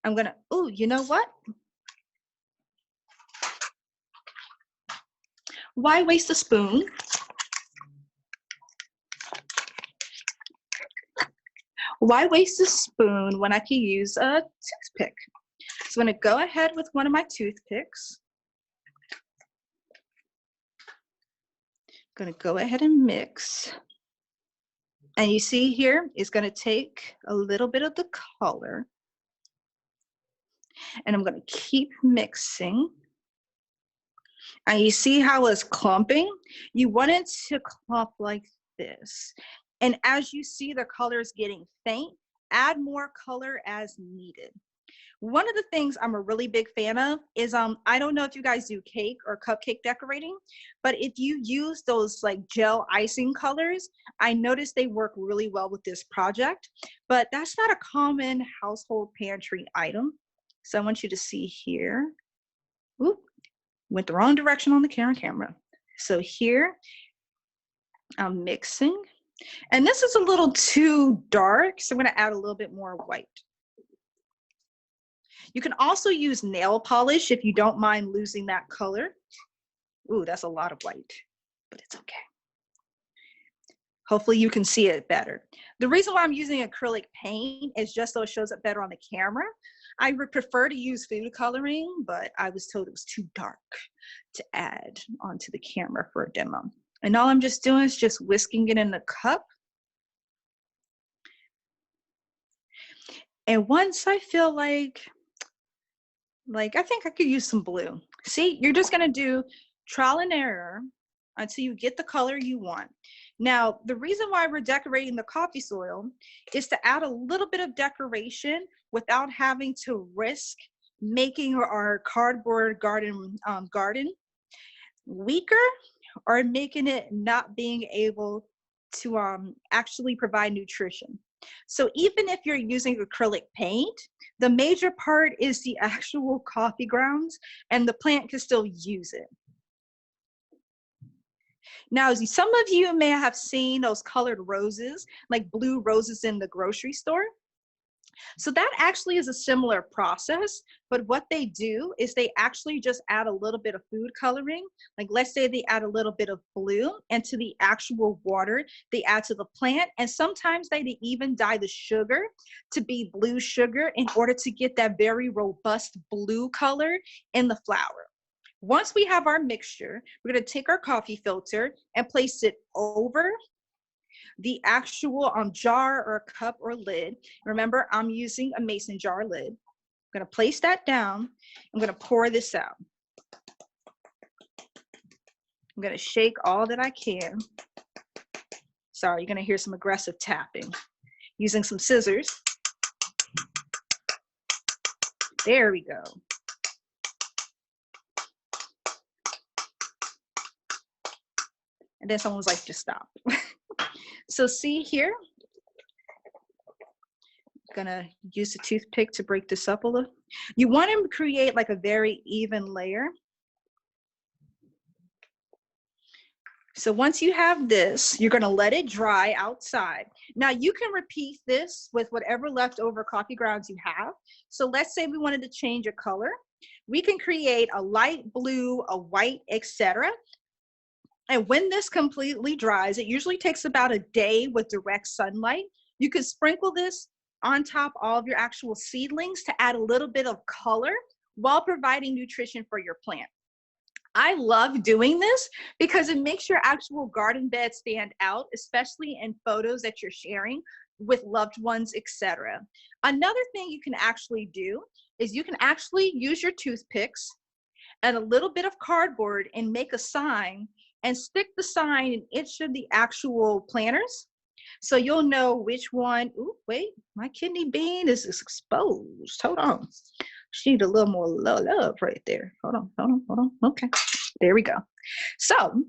I'm gonna, oh, you know what? Why waste a spoon? Why waste a spoon when I can use a toothpick? So I'm gonna go ahead with one of my toothpicks. Going to go ahead and mix. And you see here, it's going to take a little bit of the color. And I'm going to keep mixing. And you see how it's clumping? You want it to clump like this. And as you see the color is getting faint, add more color as needed. One of the things I'm a really big fan of is, I don't know if you guys do cake or cupcake decorating, but if you use those like gel icing colors, I noticed they work really well with this project, but that's not a common household pantry item. So I want you to see here, oop, went the wrong direction on the camera. So here, I'm mixing, and this is a little too dark, so I'm gonna add a little bit more white. You can also use nail polish if you don't mind losing that color. Ooh, that's a lot of white, but it's okay. Hopefully you can see it better. The reason why I'm using acrylic paint is just so it shows up better on the camera. I would prefer to use food coloring, but I was told it was too dark to add onto the camera for a demo. And all I'm just doing is just whisking it in the cup. And once I feel like I think I could use some blue. See, you're just gonna do trial and error until you get the color you want. Now, the reason why we're decorating the coffee soil is to add a little bit of decoration without having to risk making our cardboard garden weaker, or making it not being able to actually provide nutrition. So even if you're using acrylic paint, the major part is the actual coffee grounds, and the plant can still use it. Now, some of you may have seen those colored roses, like blue roses in the grocery store. So that actually is a similar process, but what they do is they actually just add a little bit of food coloring. Like let's say they add a little bit of blue, and to the actual water they add to the plant, and sometimes they even dye the sugar to be blue sugar in order to get that very robust blue color in the flower. Once we have our mixture, we're going to take our coffee filter and place it over the actual jar or cup or lid. Remember, I'm using a mason jar lid. I'm going to place that down. I'm going to pour this out. I'm going to shake all that I can. Sorry, you're going to hear some aggressive tapping. Using some scissors. There we go. And then someone was like, just stop. So see here, I'm gonna use the toothpick to break this up a little. You want to create like a very even layer. So once you have this, you're gonna let it dry outside. Now you can repeat this with whatever leftover coffee grounds you have. So let's say we wanted to change a color. We can create a light blue, a white, etc. And when this completely dries, it usually takes about a day with direct sunlight. You can sprinkle this on top all of your actual seedlings to add a little bit of color while providing nutrition for your plant. I love doing this because it makes your actual garden bed stand out, especially in photos that you're sharing with loved ones, etc. Another thing you can actually do is you can actually use your toothpicks and a little bit of cardboard and make a sign and stick the sign in each of the actual planners. So you'll know which one. Ooh, wait, my kidney bean is exposed. Hold on. She need a little more love right there. Hold on. Okay, there we go. So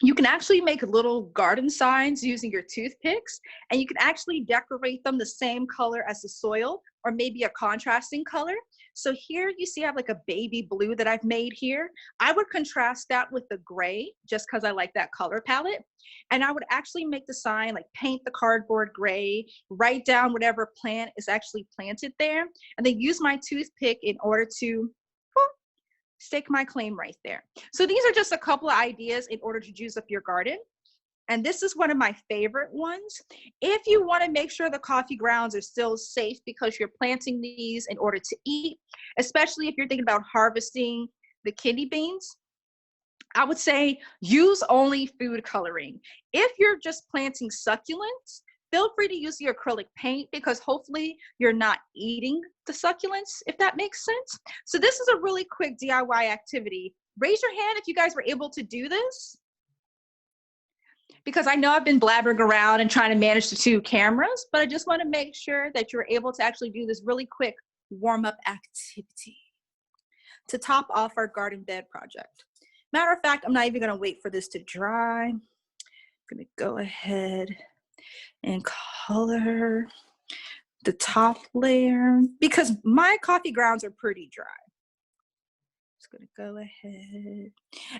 you can actually make little garden signs using your toothpicks, and you can actually decorate them the same color as the soil or maybe a contrasting color. So here you see I have like a baby blue that I've made here. I would contrast that with the gray just because I like that color palette. And I would actually make the sign, like paint the cardboard gray, write down whatever plant is actually planted there, and then use my toothpick in order to stake my claim right there. So these are just a couple of ideas in order to juice up your garden. And this is one of my favorite ones. If you want to make sure the coffee grounds are still safe because you're planting these in order to eat, especially if you're thinking about harvesting the kidney beans, I would say use only food coloring. If you're just planting succulents, feel free to use the acrylic paint because hopefully you're not eating the succulents, if that makes sense. So this is a really quick DIY activity. Raise your hand if you guys were able to do this, because I know I've been blabbering around and trying to manage the two cameras, but I just want to make sure that you're able to actually do this really quick warm-up activity to top off our garden bed project. Matter of fact, I'm not even going to wait for this to dry. I'm going to go ahead and color the top layer because my coffee grounds are pretty dry. Just gonna go ahead.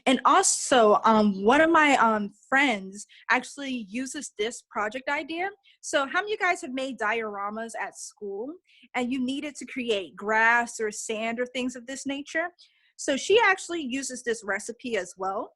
And also, one of my friends actually uses this project idea. So how many of you guys have made dioramas at school and you needed to create grass or sand or things of this nature? So she actually uses this recipe as well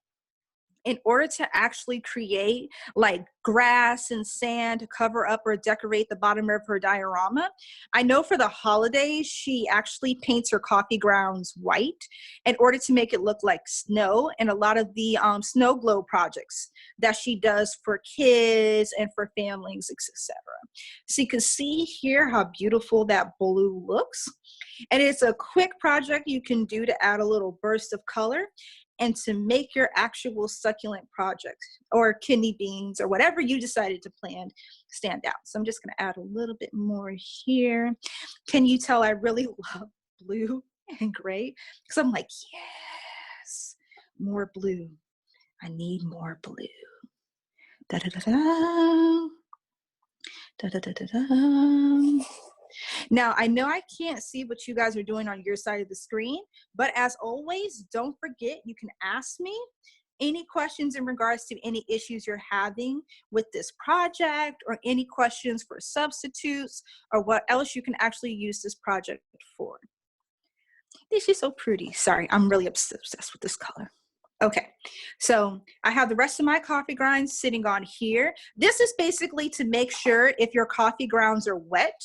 in order to actually create like grass and sand to cover up or decorate the bottom of her diorama. I know for the holidays, she actually paints her coffee grounds white in order to make it look like snow, and a lot of the snow globe projects that she does for kids and for families, etc. So you can see here how beautiful that blue looks. And it's a quick project you can do to add a little burst of color and to make your actual succulent project or kidney beans or whatever you decided to plant stand out. So I'm just going to add a little bit more here. Can you tell I really love blue and gray? Because I'm like, yes, more blue. I need more blue. Da da da da. Da da da da da. Now, I know I can't see what you guys are doing on your side of the screen, but as always, don't forget you can ask me any questions in regards to any issues you're having with this project or any questions for substitutes or what else you can actually use this project for. This is so pretty. Sorry, I'm really obsessed with this color. Okay, so I have the rest of my coffee grounds sitting on here. This is basically to make sure if your coffee grounds are wet,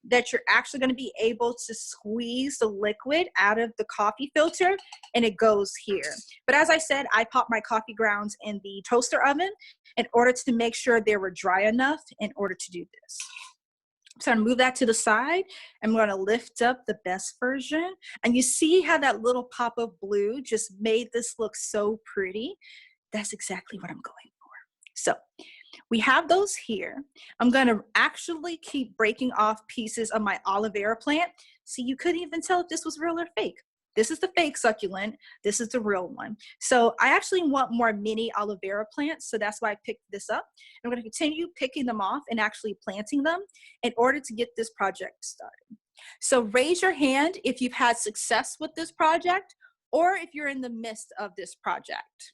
that you're actually going to be able to squeeze the liquid out of the coffee filter and it goes here. But as I said, I popped my coffee grounds in the toaster oven in order to make sure they were dry enough in order to do this. So I'm going to move that to the side. I'm going to lift up the best version. And you see how that little pop of blue just made this look so pretty? That's exactly what I'm going for. So we have those here. I'm going to actually keep breaking off pieces of my aloe vera plant. See, you couldn't even tell if this was real or fake. This is the fake succulent. This is the real one. So I actually want more mini aloe vera plants. So that's why I picked this up. I'm going to continue picking them off and actually planting them in order to get this project started. So raise your hand if you've had success with this project or if you're in the midst of this project.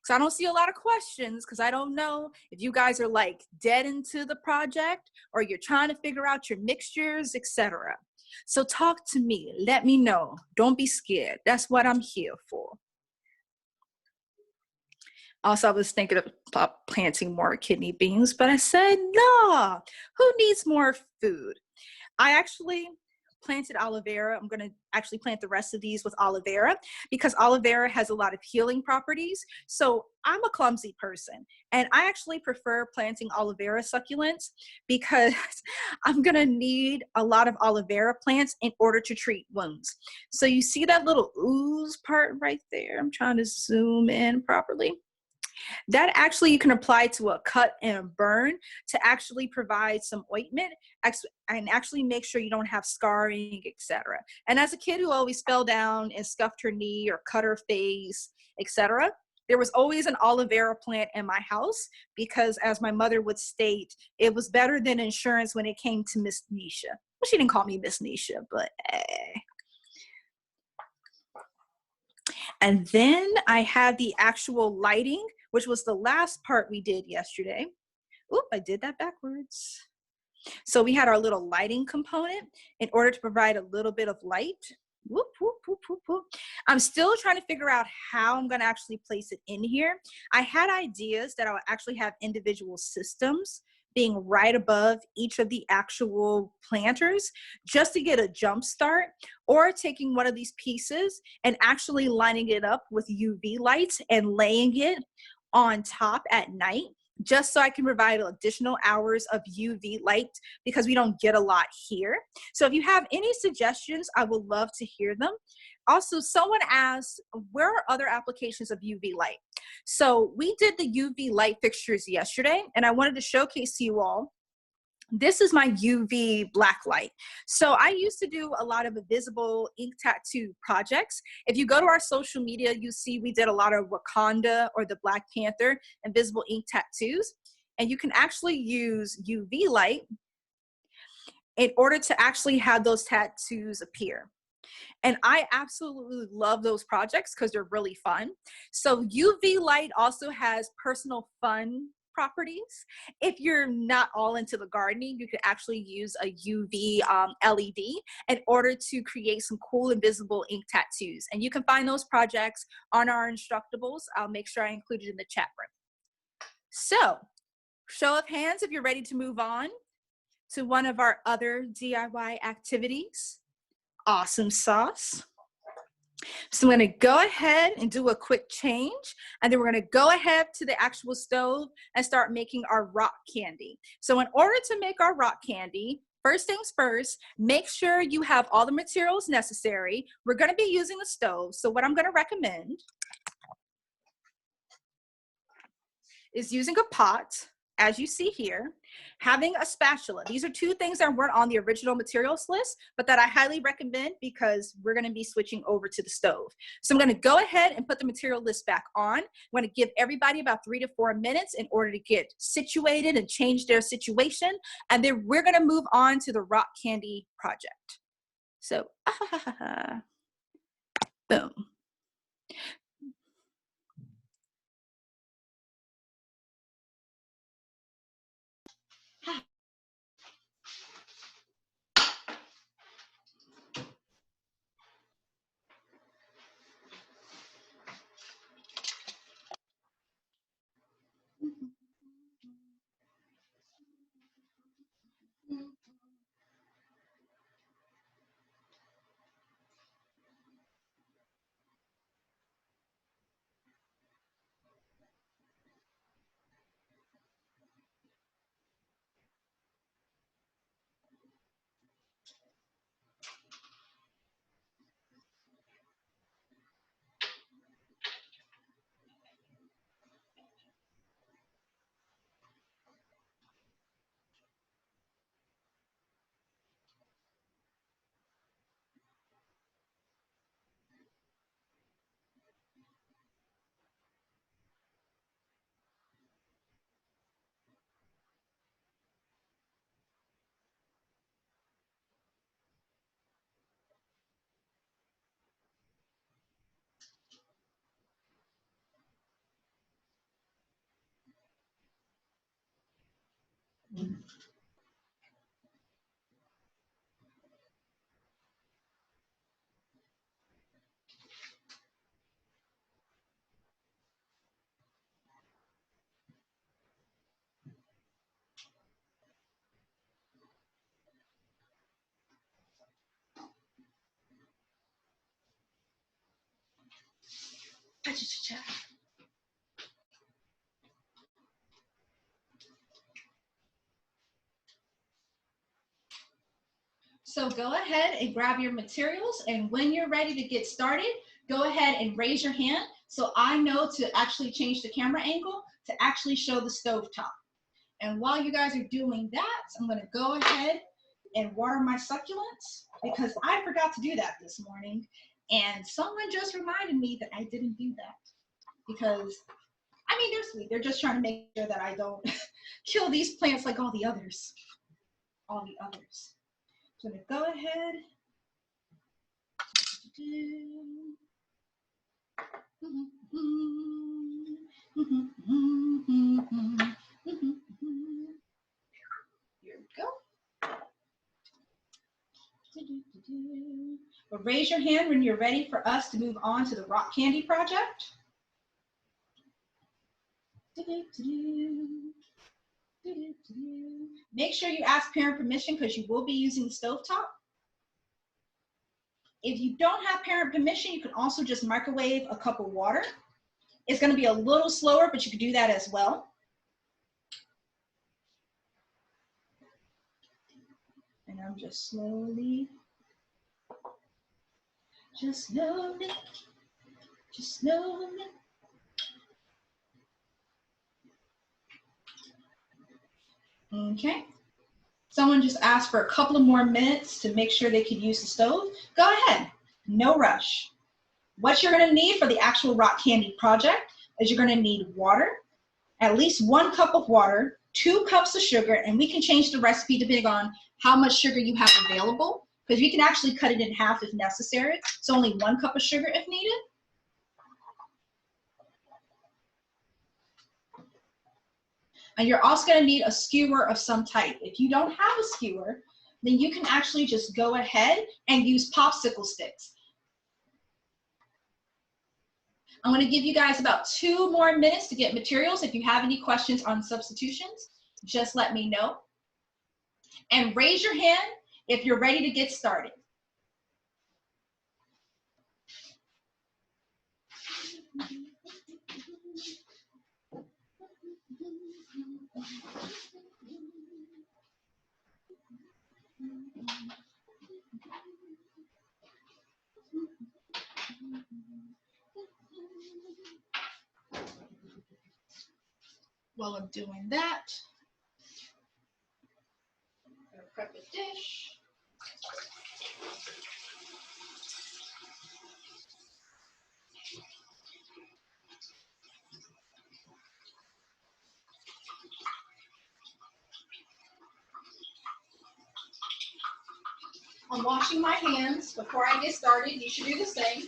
So I don't see a lot of questions because I don't know if you guys are like dead into the project or you're trying to figure out your mixtures, etc. So talk to me. Let me know. Don't be scared. That's what I'm here for. Also, I was thinking about planting more kidney beans, but I said, no, who needs more food? I actually planted aloe vera. I'm going to actually plant the rest of these with aloe vera because aloe vera has a lot of healing properties. So I'm a clumsy person, and I actually prefer planting aloe vera succulents because I'm going to need a lot of aloe vera plants in order to treat wounds. So you see that little ooze part right there? I'm trying to zoom in properly. That actually you can apply to a cut and a burn to actually provide some ointment and actually make sure you don't have scarring, etc. And as a kid who always fell down and scuffed her knee or cut her face, etc., there was always an aloe vera plant in my house because, as my mother would state, it was better than insurance when it came to Miss Nisha. Well, she didn't call me Miss Nisha, but And then I had the actual lighting, which was the last part we did yesterday. Oop, I did that backwards. So we had our little lighting component in order to provide a little bit of light. Whoop, whoop, whoop, whoop, whoop. I'm still trying to figure out how I'm going to actually place it in here. I had ideas that I would actually have individual systems being right above each of the actual planters just to get a jump start, or taking one of these pieces and actually lining it up with UV lights and laying it on top at night, just so I can provide additional hours of UV light because we don't get a lot here. So if you have any suggestions, I would love to hear them. Also, someone asked, where are other applications of UV light? So we did the UV light fixtures yesterday, and I wanted to showcase to you all. This is my UV black light. So I used to do a lot of invisible ink tattoo projects. If you go to our social media, you see we did a lot of Wakanda or the Black Panther invisible ink tattoos. And you can actually use UV light in order to actually have those tattoos appear. And I absolutely love those projects because they're really fun. So UV light also has personal fun properties. If you're not all into the gardening, you could actually use a UV LED in order to create some cool invisible ink tattoos. And you can find those projects on our Instructables. I'll make sure I include it in the chat room. So, show of hands if you're ready to move on to one of our other DIY activities. Awesome sauce. So I'm going to go ahead and do a quick change, and then we're going to go ahead to the actual stove and start making our rock candy. So in order to make our rock candy, first things first, make sure you have all the materials necessary. We're going to be using a stove. So what I'm going to recommend is using a pot, as you see here, having a spatula. These are two things that weren't on the original materials list, but that I highly recommend because we're going to be switching over to the stove. So I'm going to go ahead and put the material list back on. I'm going to give everybody about 3 to 4 minutes in order to get situated and change their situation. And then we're going to move on to the rock candy project. So, boom. So go ahead and grab your materials, and when you're ready to get started, go ahead and raise your hand so I know to actually change the camera angle to actually show the stove top. And while you guys are doing that, I'm going to go ahead and water my succulents because I forgot to do that this morning. And someone just reminded me that I didn't do that because, I mean, they're sweet. They're just trying to make sure that I don't kill these plants like all the others. All the others. So I'm going to go ahead. Here we go. But raise your hand when you're ready for us to move on to the rock candy project. Make sure you ask parent permission because you will be using the stovetop. If you don't have parent permission, you can also just microwave a cup of water. It's going to be a little slower, but you can do that as well. And I'm just slowly, just slowly. Okay. Someone just asked for a couple of more minutes to make sure they could use the stove. Go ahead, no rush. What you're gonna need for the actual rock candy project is you're gonna need water, at least 1 cup of water, 2 cups of sugar, and we can change the recipe depending on how much sugar you have available, because you can actually cut it in half if necessary. So only 1 cup of sugar if needed. And you're also going to need a skewer of some type. If you don't have a skewer, then you can actually just go ahead and use popsicle sticks. I'm going to give you guys about 2 more minutes to get materials. If you have any questions on substitutions, just let me know. And raise your hand if you're ready to get started. While I'm doing that, I'm going to prep a dish. I'm washing my hands before I get started. You should do the same.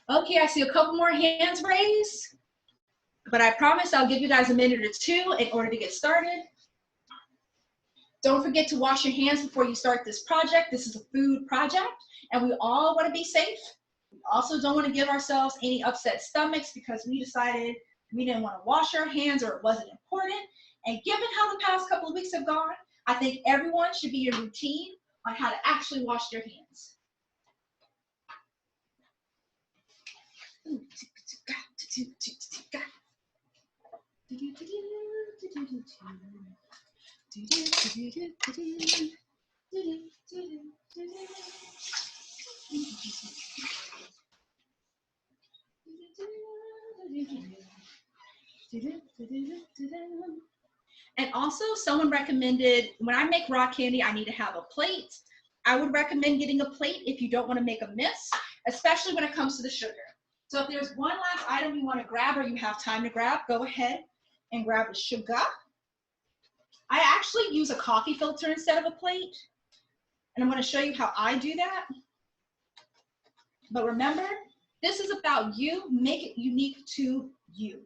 Okay, I see a couple more hands raised, but I promise I'll give you guys a minute or 2 in order to get started. Don't forget to wash your hands before you start this project. This is a food project, and we all want to be safe. We also don't want to give ourselves any upset stomachs because we decided we didn't want to wash our hands or it wasn't important. And given how the past couple of weeks have gone, I think everyone should be a routine on how to actually wash their hands. And also, someone recommended, when I make rock candy, I need to have a plate. I would recommend getting a plate if you don't want to make a mess, especially when it comes to the sugar. So if there's one last item you want to grab or you have time to grab, go ahead and grab the sugar. I actually use a coffee filter instead of a plate. And I'm going to show you how I do that. But remember, this is about you. Make it unique to you.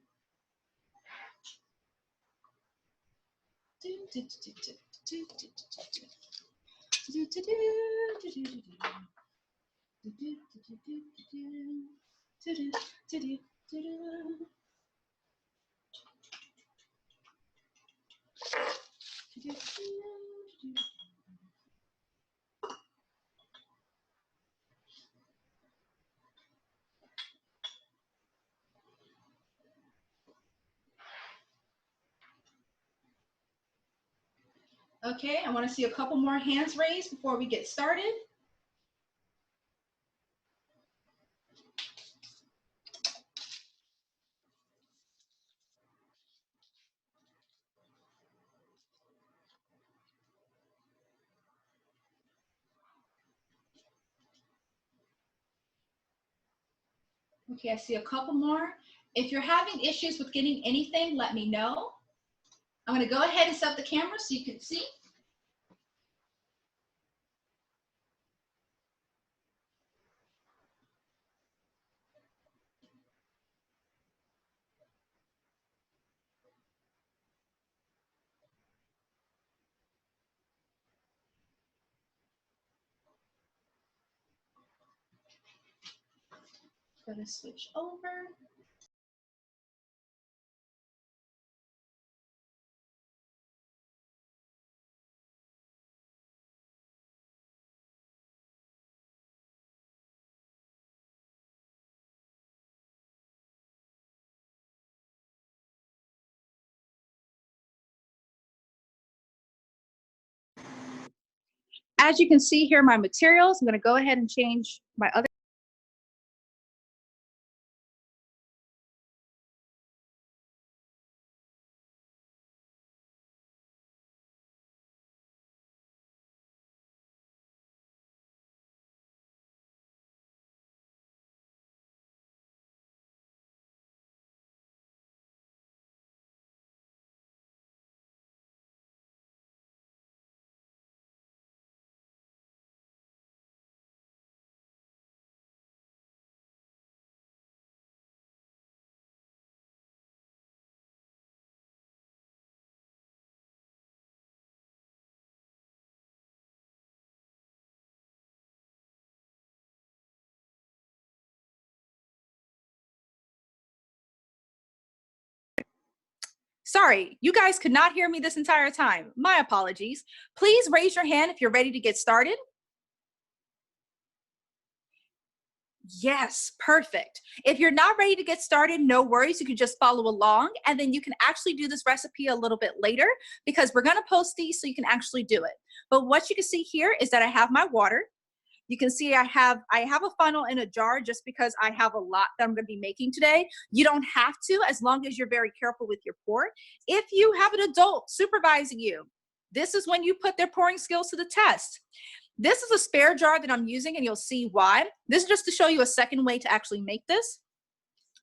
Okay, I want to see a couple more hands raised before we get started. Okay, I see a couple more. If you're having issues with getting anything, let me know. I'm going to go ahead and set up the camera so you can see. Going to switch over. As you can see here, my materials, I'm going to go ahead and change my other. Sorry, you guys could not hear me this entire time. My apologies. Please raise your hand if you're ready to get started. Yes, perfect. If you're not ready to get started, no worries. You can just follow along, and then you can actually do this recipe a little bit later because we're going to post these so you can actually do it. But what you can see here is that I have my water. You can see I have a funnel in a jar just because I have a lot that I'm going to be making today. You don't have to, as long as you're very careful with your pour. If you have an adult supervising you, this is when you put their pouring skills to the test. This is a spare jar that I'm using, and you'll see why. This is just to show you a second way to actually make this.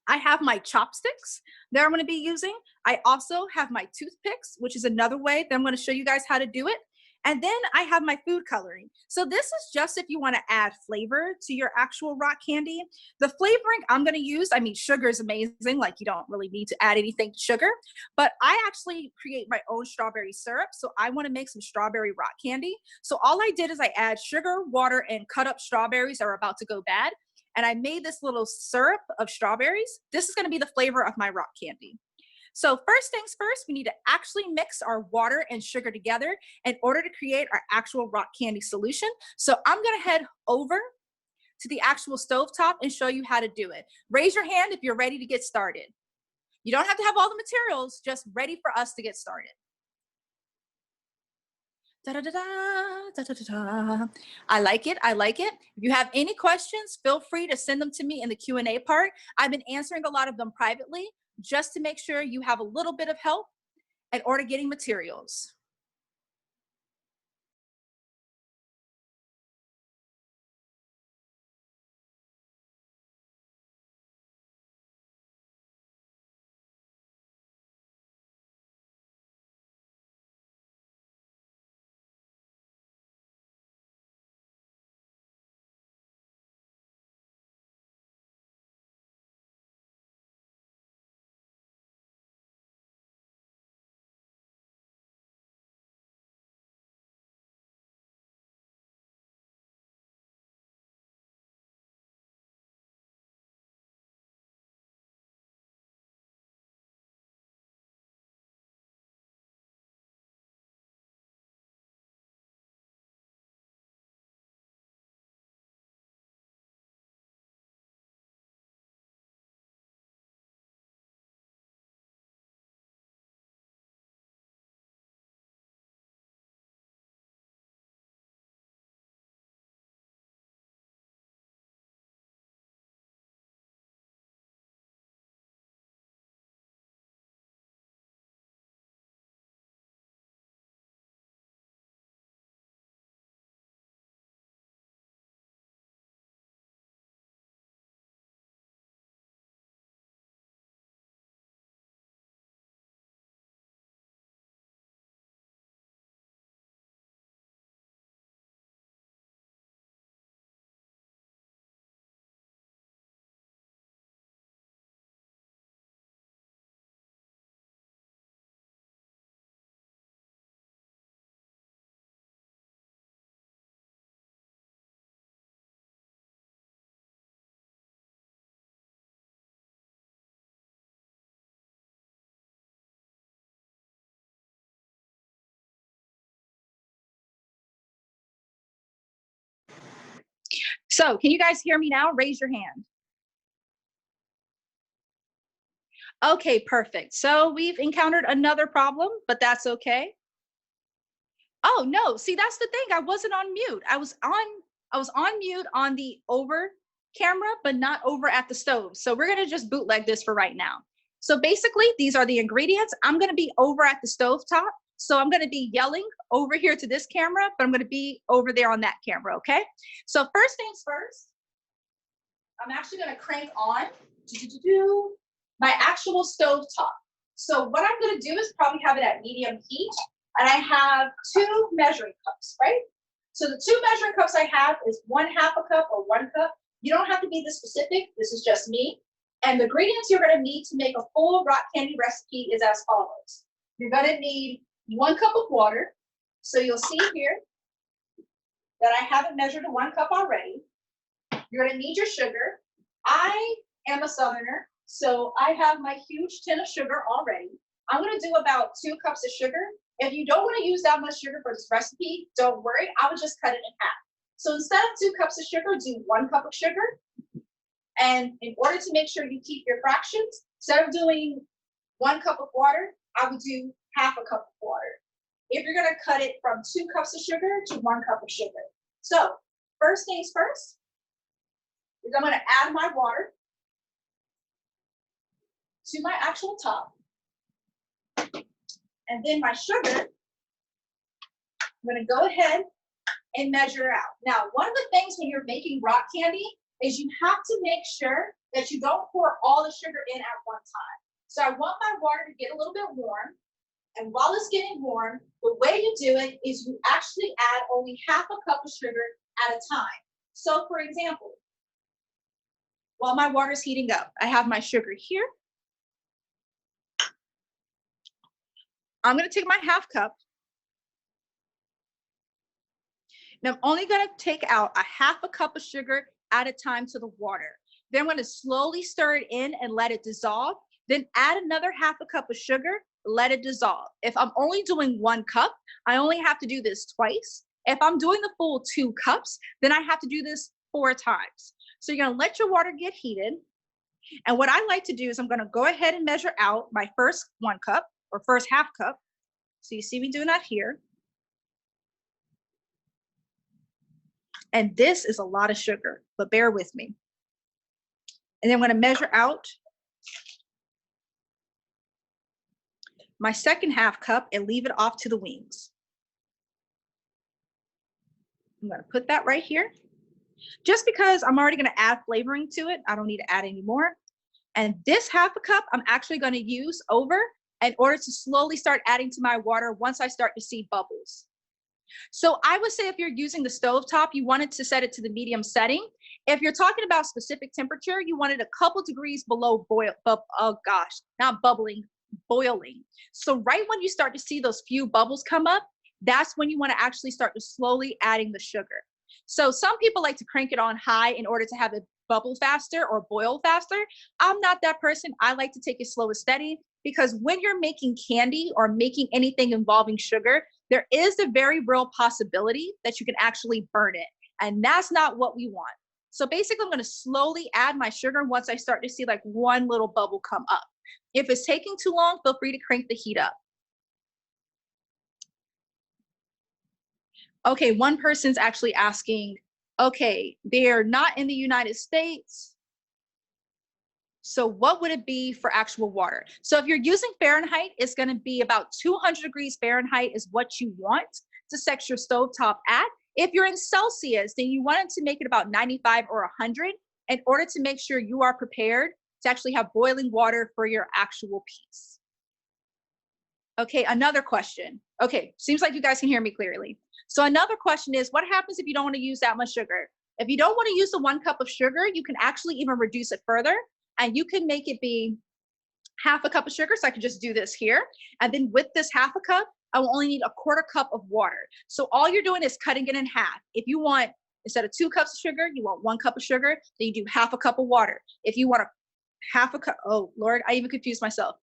I have my chopsticks that I'm going to be using. I also have my toothpicks, which is another way that I'm going to show you guys how to do it. And then I have my food coloring. So this is just if you want to add flavor to your actual rock candy. The flavoring I'm going to use, I mean, sugar is amazing. Like, you don't really need to add anything to sugar. But I actually create my own strawberry syrup. So I want to make some strawberry rock candy. So all I did is I add sugar, water, and cut up strawberries that are about to go bad. And I made this little syrup of strawberries. This is going to be the flavor of my rock candy. So first things first, we need to actually mix our water and sugar together in order to create our actual rock candy solution. So I'm going to head over to the actual stovetop and show you how to do it. Raise your hand if you're ready to get started. You don't have to have all the materials, just ready for us to get started. Da, da, da, da, da, da, da. I like it. I like it. If you have any questions, feel free to send them to me in the Q&A part. I've been answering a lot of them privately just to make sure you have a little bit of help in order getting materials. So can you guys hear me now? Raise your hand. Okay, perfect. So we've encountered another problem, but that's okay. Oh no, see, that's the thing. I wasn't on mute. I was on mute on the over camera, but not over at the stove. So we're gonna just bootleg this for right now. So basically, these are the ingredients. I'm gonna be over at the stove top. So I'm gonna be yelling over here to this camera, but I'm gonna be over there on that camera, okay? So first things first, I'm actually gonna crank on my actual stove top. So what I'm gonna do is probably have it at medium heat, and I have 2 measuring cups, right? So the 2 measuring cups I have is 1/2 a cup or 1 cup. You don't have to be this specific, this is just me. And the ingredients you're gonna need to make a full rock candy recipe is as follows. You're gonna need 1 cup of water. So you'll see here that I haven't measured a 1 cup already. You're gonna need your sugar. I am a Southerner, so I have my huge tin of sugar already. I'm gonna do about 2 cups of sugar. If you don't wanna use that much sugar for this recipe, don't worry, I would just cut it in half. So instead of 2 cups of sugar, do 1 cup of sugar. And in order to make sure you keep your fractions, instead of doing 1 cup of water, I would do 1/2 a cup of water. If you're gonna cut it from 2 cups of sugar to 1 cup of sugar. So first things first, is I'm gonna add my water to my actual top. And then my sugar, I'm gonna go ahead and measure out. Now, one of the things when you're making rock candy is you have to make sure that you don't pour all the sugar in at one time. So I want my water to get a little bit warm. And while it's getting warm, the way you do it is you actually add only 1/2 a cup of sugar at a time. So for example, while my water is heating up, I have my sugar here. I'm gonna take my 1/2 cup. Now I'm only gonna take out a 1/2 a cup of sugar at a time to the water. Then I'm gonna slowly stir it in and let it dissolve. Then add another 1/2 a cup of sugar, let it dissolve. If I'm only doing 1 cup, I only have to do this twice. If I'm doing the full 2 cups, then I have to do this 4 times. So you're gonna let your water get heated. And what I like to do is I'm gonna go ahead and measure out my first 1 cup or first 1/2 cup. So you see me doing that here. And this is a lot of sugar, but bear with me. And then I'm gonna measure out my second 1/2 cup and leave it off to the wings. I'm gonna put that right here. Just because I'm already gonna add flavoring to it, I don't need to add any more. And this 1/2 a cup, I'm actually gonna use over in order to slowly start adding to my water once I start to see bubbles. So I would say if you're using the stove top, you wanted to set it to the medium setting. If you're talking about specific temperature, you wanted a couple degrees below not bubbling, boiling. So right when you start to see those few bubbles come up, that's when you want to actually start to slowly adding the sugar. So some people like to crank it on high in order to have it bubble faster or boil faster. I'm not that person. I like to take it slow and steady because when you're making candy or making anything involving sugar, there is a very real possibility that you can actually burn it. And that's not what we want. So basically, I'm going to slowly add my sugar once I start to see like one little bubble come up. If it's taking too long, feel free to crank the heat up. Okay, one person's actually asking, okay, they're not in the United States. So what would it be for actual water? So if you're using Fahrenheit, it's going to be about 200 degrees Fahrenheit is what you want to set your stovetop at. If you're in Celsius, then you want it to make it about 95 or 100 in order to make sure you are prepared to actually have boiling water for your actual piece. Okay, another question. Okay, seems like you guys can hear me clearly. So another question is, what happens if you don't want to use that much sugar? If you don't want to use the 1 cup of sugar, you can actually even reduce it further. And you can make it be 1/2 a cup of sugar. So I could just do this here. And then with this 1/2 a cup, I will only need a 1/4 cup of water. So all you're doing is cutting it in half. If you want, instead of 2 cups of sugar, you want 1 cup of sugar, then you do 1/2 a cup of water. If you want a 1/2 a cup, oh Lord, I even confused myself.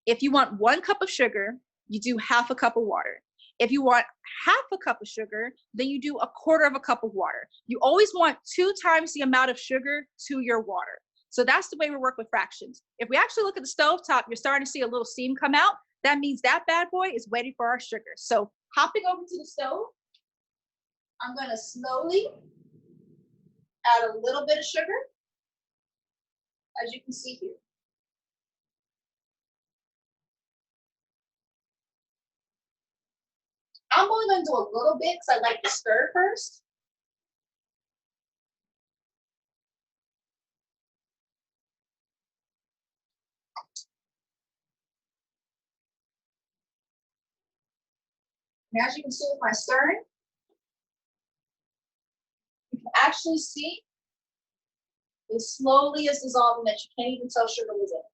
If you want 1 cup of sugar, you do 1/2 a cup of water. If you want half a cup of sugar, then you do 1/4 cup of water. You always want 2 times the amount of sugar to your water. So that's the way we work with fractions. If we actually look at the stove top, you're starting to see a little steam come out. That means that bad boy is waiting for our sugar. So hopping over to the stove, I'm going to slowly add a little bit of sugar, as you can see here. I'm only going to do a little bit because I like to stir first. And as you can see with my stirring, you can actually see it slowly is dissolving that you can't even tell sugar was in it.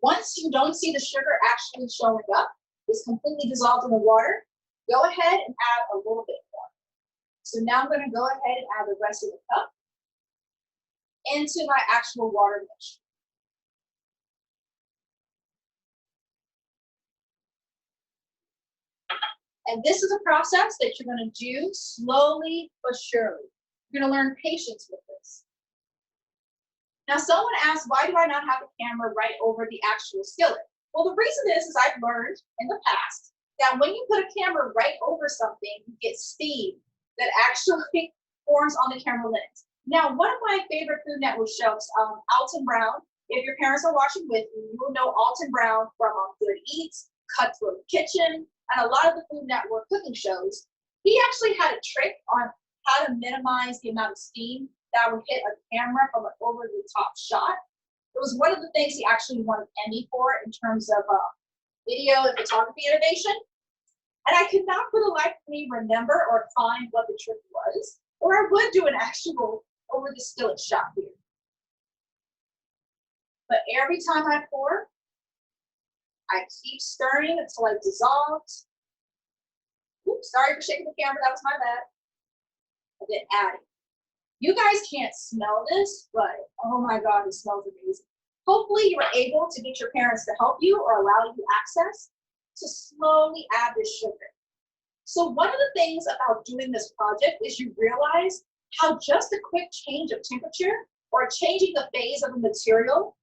Once you don't see the sugar actually showing up, it's completely dissolved in the water, go ahead and add a little bit more. So now I'm going to go ahead and add the rest of the cup into my actual water mixture. And this is a process that you're going to do slowly but surely. You're going to learn patience with this. Now, someone asked, why do I not have a camera right over the actual skillet? Well, the reason is I've learned in the past that when you put a camera right over something, you get steam that actually forms on the camera lens. Now, one of my favorite Food Network shows, Alton Brown, if your parents are watching with you, you will know Alton Brown from Good Eats, Cutthroat Kitchen, and a lot of the Food Network cooking shows. He actually had a trick on how to minimize the amount of steam that would hit a camera from an over-the-top shot. It was one of the things he actually won an Emmy for in terms of video and photography innovation. And I could not for the life of me remember or find what the trick was, or I would do an actual over-the-skillet shot here. But every time I pour, I keep stirring until it dissolves. Oops, sorry for shaking the camera, that was my bad. And then adding. You guys can't smell this, but oh my God, it smells amazing. Hopefully you were able to get your parents to help you or allow you access to slowly add this sugar. So one of the things about doing this project is you realize how just a quick change of temperature or changing the phase of a material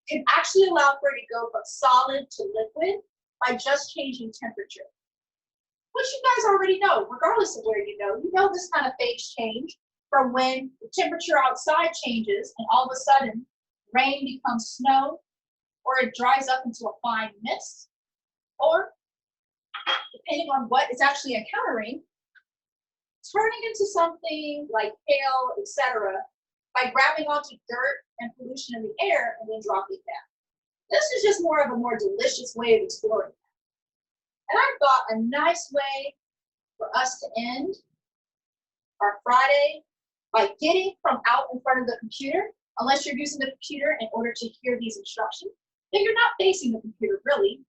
can actually allow for it to go from solid to liquid by just changing temperature. Which you guys already know, regardless of where you know this kind of phase change from when the temperature outside changes and all of a sudden rain becomes snow, or it dries up into a fine mist, or depending on what it's actually encountering, turning into something like hail, etc., by grabbing onto dirt and pollution in the air and then dropping it down. This is just more of a more delicious way of exploring that. And I thought a nice way for us to end our Friday by getting from out in front of the computer, unless you're using the computer in order to hear these instructions, then you're not facing the computer really.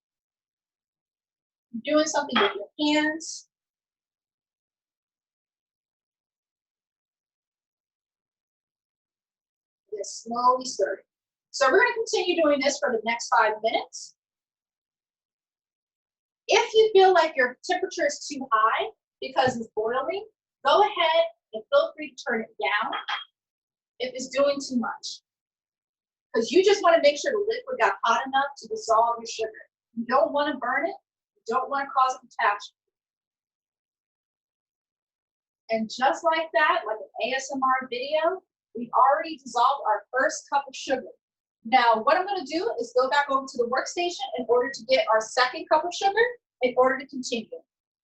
You're doing something with your hands. Just slowly stir it. So we're going to continue doing this for the next 5 minutes. If you feel like your temperature is too high because it's boiling, go ahead and feel free to turn it down if it's doing too much. Because you just want to make sure the liquid got hot enough to dissolve your sugar. You don't want to burn it. You don't want to cause a catastrophe. And just like that, like an ASMR video, we've already dissolved our first cup of sugar. Now, what I'm going to do is go back over to the workstation in order to get our second cup of sugar in order to continue.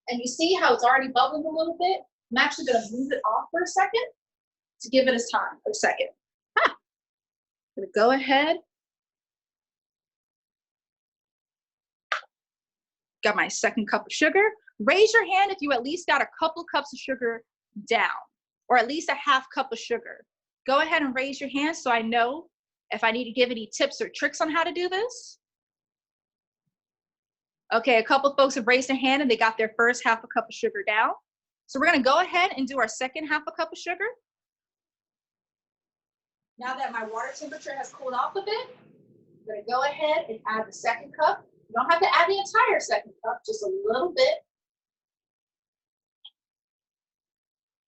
And you see how it's already bubbling a little bit? I'm actually going to move it off for a second to give it a time, a second. I'm going to go ahead. Got my second cup of sugar. Raise your hand if you at least got a couple cups of sugar down, or at least a half cup of sugar. Go ahead and raise your hand so I know if I need to give any tips or tricks on how to do this. Okay, a couple folks have raised their hand and they got their first half a cup of sugar down. So we're gonna go ahead and do our second half a cup of sugar. Now that my water temperature has cooled off a bit, I'm gonna go ahead and add the second cup. You don't have to add the entire second cup, just a little bit.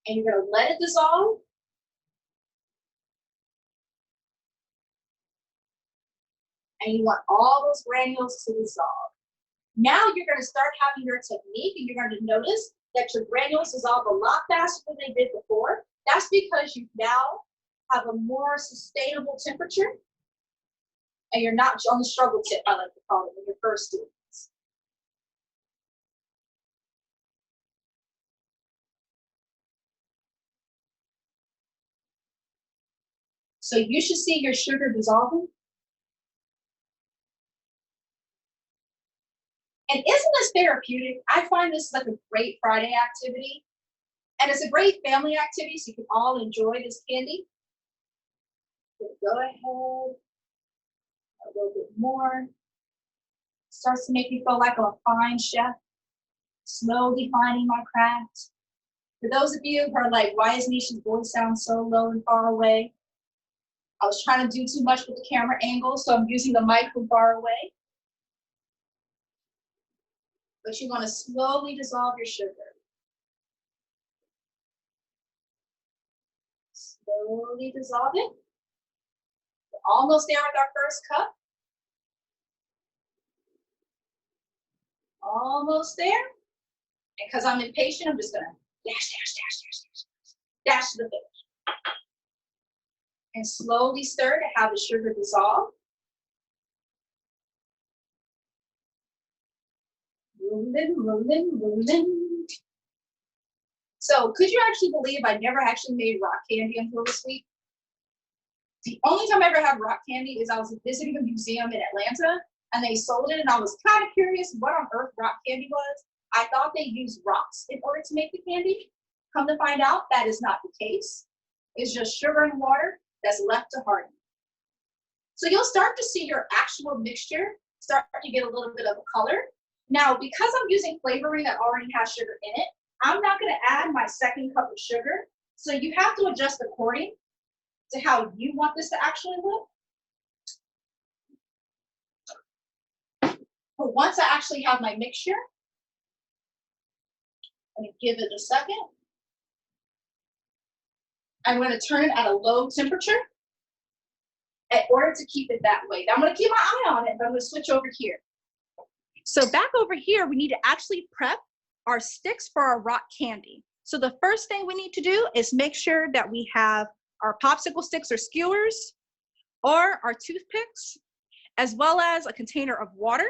And you're gonna let it dissolve. And you want all those granules to dissolve. Now you're gonna start having your technique, and you're gonna notice that your granules dissolve a lot faster than they did before. That's because you now have a more sustainable temperature, and you're not on the struggle tip, I like to call it, when you're first doing this. So you should see your sugar dissolving. And isn't this therapeutic? I find this like a great Friday activity. And it's a great family activity, so you can all enjoy this candy. Go ahead, a little bit more. Starts to make me feel like I'm a fine chef, slowly finding my craft. For those of you who are like, why is Nisha's voice sound so low and far away? I was trying to do too much with the camera angle, so I'm using the mic from far away. But you want to slowly dissolve your sugar. Slowly dissolve it. We're almost there with our first cup. Almost there. And because I'm impatient, I'm just gonna dash to the finish. And slowly stir to have the sugar dissolve. Rolling. So could you actually believe I never actually made rock candy until this week? The only time I ever had rock candy is I was visiting a museum in Atlanta, and they sold it, and I was kind of curious what on earth rock candy was. I thought they used rocks in order to make the candy. Come to find out, that is not the case. It's just sugar and water that's left to harden. So you'll start to see your actual mixture start to get a little bit of a color. Now, because I'm using flavoring that already has sugar in it, I'm not going to add my second cup of sugar. So you have to adjust according to how you want this to actually look. But once I actually have my mixture, let me give it a second. I'm going to turn it at a low temperature in order to keep it that way. Now I'm going to keep my eye on it, but I'm going to switch over here. So back over here, we need to actually prep our sticks for our rock candy. So the first thing we need to do is make sure that we have our popsicle sticks or skewers or our toothpicks, as well as a container of water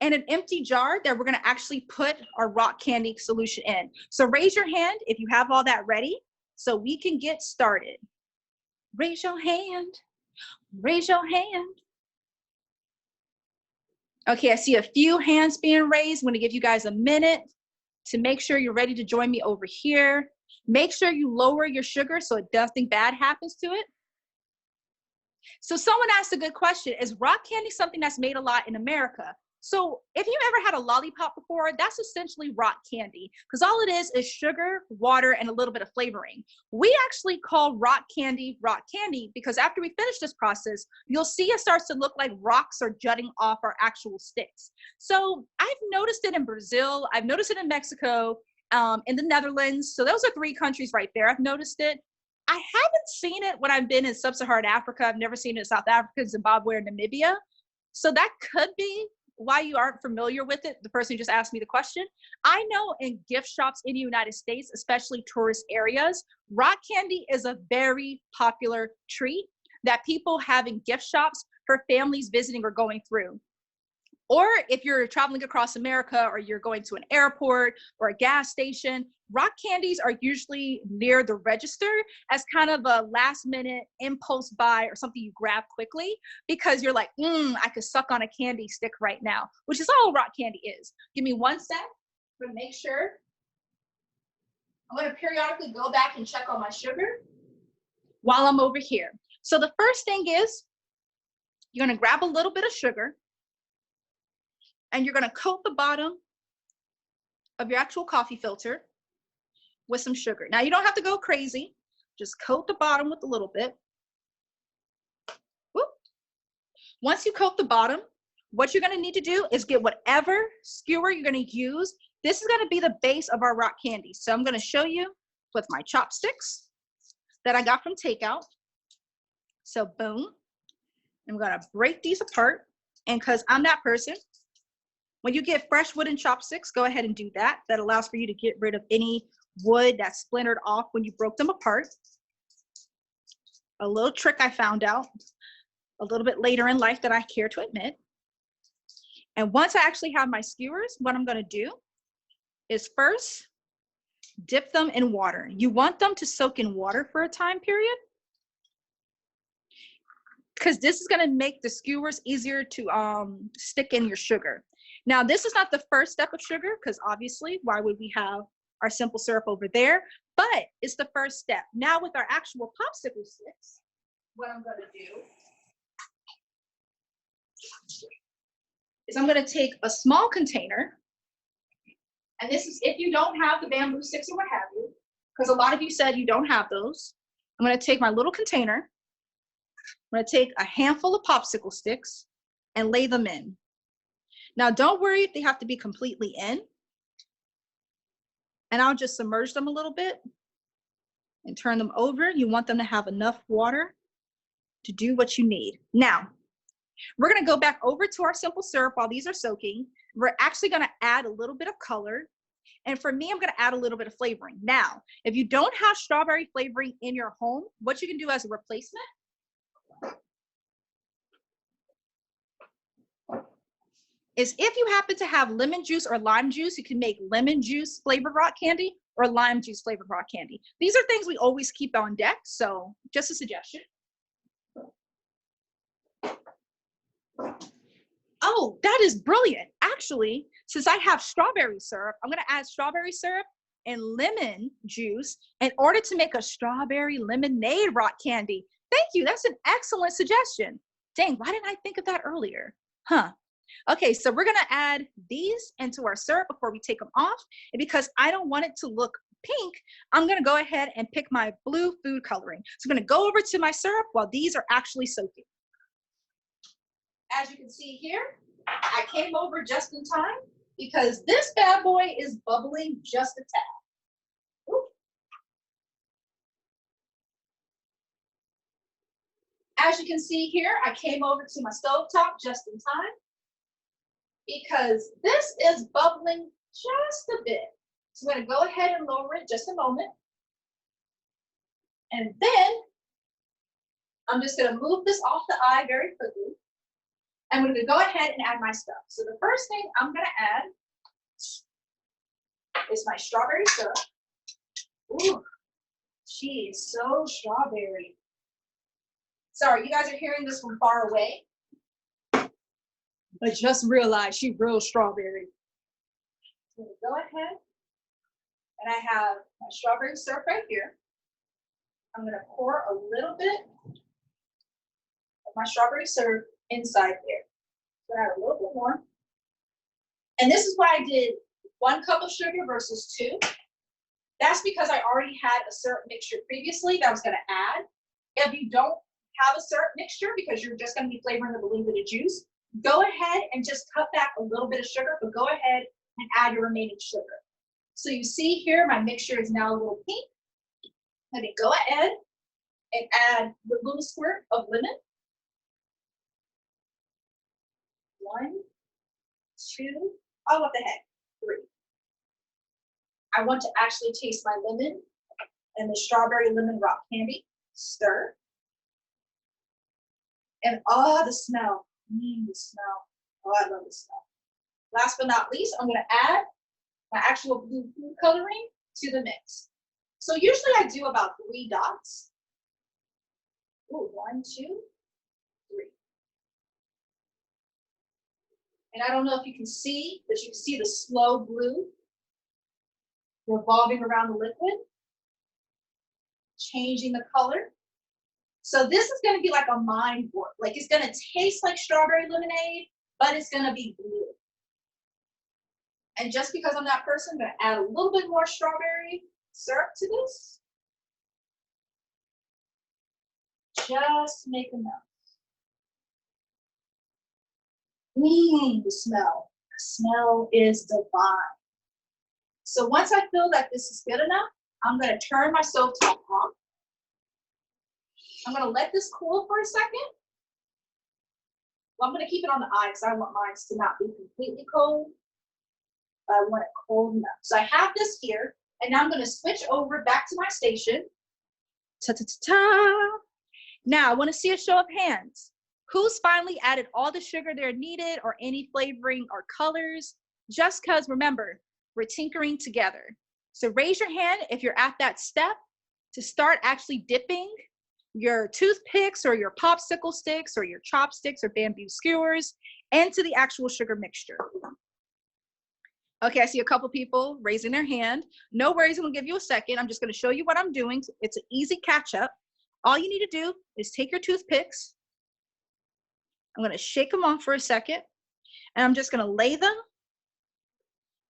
and an empty jar that we're going to actually put our rock candy solution in. So raise your hand if you have all that ready so we can get started. Raise your hand. Raise your hand. Okay, I see a few hands being raised. I'm going to give you guys a minute to make sure you're ready to join me over here. Make sure you lower your sugar so nothing bad happens to it. So someone asked a good question. Is rock candy something that's made a lot in America? So if you ever had a lollipop before, that's essentially rock candy, because all it is sugar, water, and a little bit of flavoring. We actually call rock candy because after we finish this process, you'll see it starts to look like rocks are jutting off our actual sticks. So I've noticed it in Brazil, I've noticed it in Mexico, in the Netherlands. So those are 3 countries right there. I've noticed it. I haven't seen it when I've been in sub-Saharan Africa. I've never seen it in South Africa, Zimbabwe, or Namibia. So that could be why you aren't familiar with it, the person who just asked me the question. I know in gift shops in the United States, especially tourist areas, rock candy is a very popular treat that people have in gift shops for families visiting or going through. Or if you're traveling across America or you're going to an airport or a gas station, rock candies are usually near the register as kind of a last minute impulse buy or something you grab quickly because you're like, I could suck on a candy stick right now, which is all rock candy is. Give me 1 sec to make sure. I'm going to periodically go back and check on my sugar while I'm over here. So the first thing is you're going to grab a little bit of sugar, and you're going to coat the bottom of your actual coffee filter with some sugar. Now, you don't have to go crazy. Just coat the bottom with a little bit. Whoop. Once you coat the bottom, what you're going to need to do is get whatever skewer you're going to use This is going to be the base of our rock candy. So I'm going to show you with my chopsticks that I got from takeout. So boom, I'm going to break these apart. And because I'm that person, when you get fresh wooden chopsticks, go ahead and do that. That allows for you to get rid of any wood that splintered off when you broke them apart. A little trick I found out a little bit later in life that I care to admit. And once I actually have my skewers, what I'm going to do is first dip them in water. You want them to soak in water for a time period, because this is going to make the skewers easier to stick in your sugar. Now, this is not the first step of sugar, because obviously, why would we have our simple syrup over there? But it's the first step. Now, with our actual popsicle sticks, what I'm going to do is I'm going to take a small container, and this is if you don't have the bamboo sticks or what have you, because a lot of you said you don't have those. I'm going to take my little container. I'm going to take a handful of popsicle sticks and lay them in. Now, don't worry if they have to be completely in. And I'll just submerge them a little bit and turn them over. You want them to have enough water to do what you need. Now, we're going to go back over to our simple syrup while these are soaking. We're actually going to add a little bit of color. And for me, I'm going to add a little bit of flavoring. Now, if you don't have strawberry flavoring in your home, what you can do as a replacement is if you happen to have lemon juice or lime juice, you can make lemon juice flavored rock candy or lime juice flavored rock candy. These are things we always keep on deck, so just a suggestion. Oh, that is brilliant. Actually, since I have strawberry syrup, I'm going to add strawberry syrup and lemon juice in order to make a strawberry lemonade rock candy. Thank you. That's an excellent suggestion. Dang, why didn't I think of that earlier? Huh. Okay, so we're going to add these into our syrup before we take them off. And because I don't want it to look pink, I'm going to go ahead and pick my blue food coloring. So I'm going to go over to my syrup while these are actually soaking. As you can see here, I came over just in time because this bad boy is bubbling just a tad. Ooh. As you can see here, I came over to my stovetop just in time because this is bubbling just a bit. So I'm going to go ahead and lower it just a moment. And then I'm just going to move this off the eye very quickly. I'm going to go ahead and add my stuff. So the first thing I'm going to add is my strawberry syrup. Ooh, she is so strawberry. Sorry, you guys are hearing this from far away. I just realized she's real strawberry. So go ahead, and I have my strawberry syrup right here. I'm going to pour a little bit of my strawberry syrup inside there. So add a little bit more. And this is why I did 1 cup of sugar versus 2. That's because I already had a syrup mixture previously that I was going to add. If you don't have a syrup mixture because you're just going to be flavoring with a little bit of juice, go ahead and just cut back a little bit of sugar, but go ahead and add your remaining sugar. So you see here, my mixture is now a little pink. Let me go ahead and add the little squirt of lemon. 1, 2, oh, what the heck, 3. I want to actually taste my lemon and the strawberry lemon rock candy. Stir. And oh, the smell. The smell. Oh, I love the smell. Last but not least, I'm going to add my actual blue food coloring to the mix. So usually I do about 3 dots. Ooh, 1, 2, 3. And I don't know if you can see, but you can see the slow blue revolving around the liquid, changing the color. So this is going to be like a mind warp. Like it's going to taste like strawberry lemonade, but it's going to be blue. And just because I'm that person, I'm going to add a little bit more strawberry syrup to this. Just make enough. The smell. The smell is divine. So once I feel that this is good enough, I'm gonna turn my stovetop off. I'm gonna let this cool for a second. Well, I'm gonna keep it on the eye because I want mine to not be completely cold. I want it cold enough. So I have this here, and now I'm gonna switch over back to my station. Ta-ta-ta-ta. Now, I want to see a show of hands. Who's finally added all the sugar there needed or any flavoring or colors? Just because, remember, we're tinkering together. So raise your hand if you're at that step to start actually dipping your toothpicks or your popsicle sticks or your chopsticks or bamboo skewers into the actual sugar mixture. Okay, I see a couple people raising their hand. No worries, I'm gonna give you a second. I'm just gonna show you what I'm doing. It's an easy catch up. All you need to do is take your toothpicks. I'm gonna shake them off for a second, and I'm just gonna lay them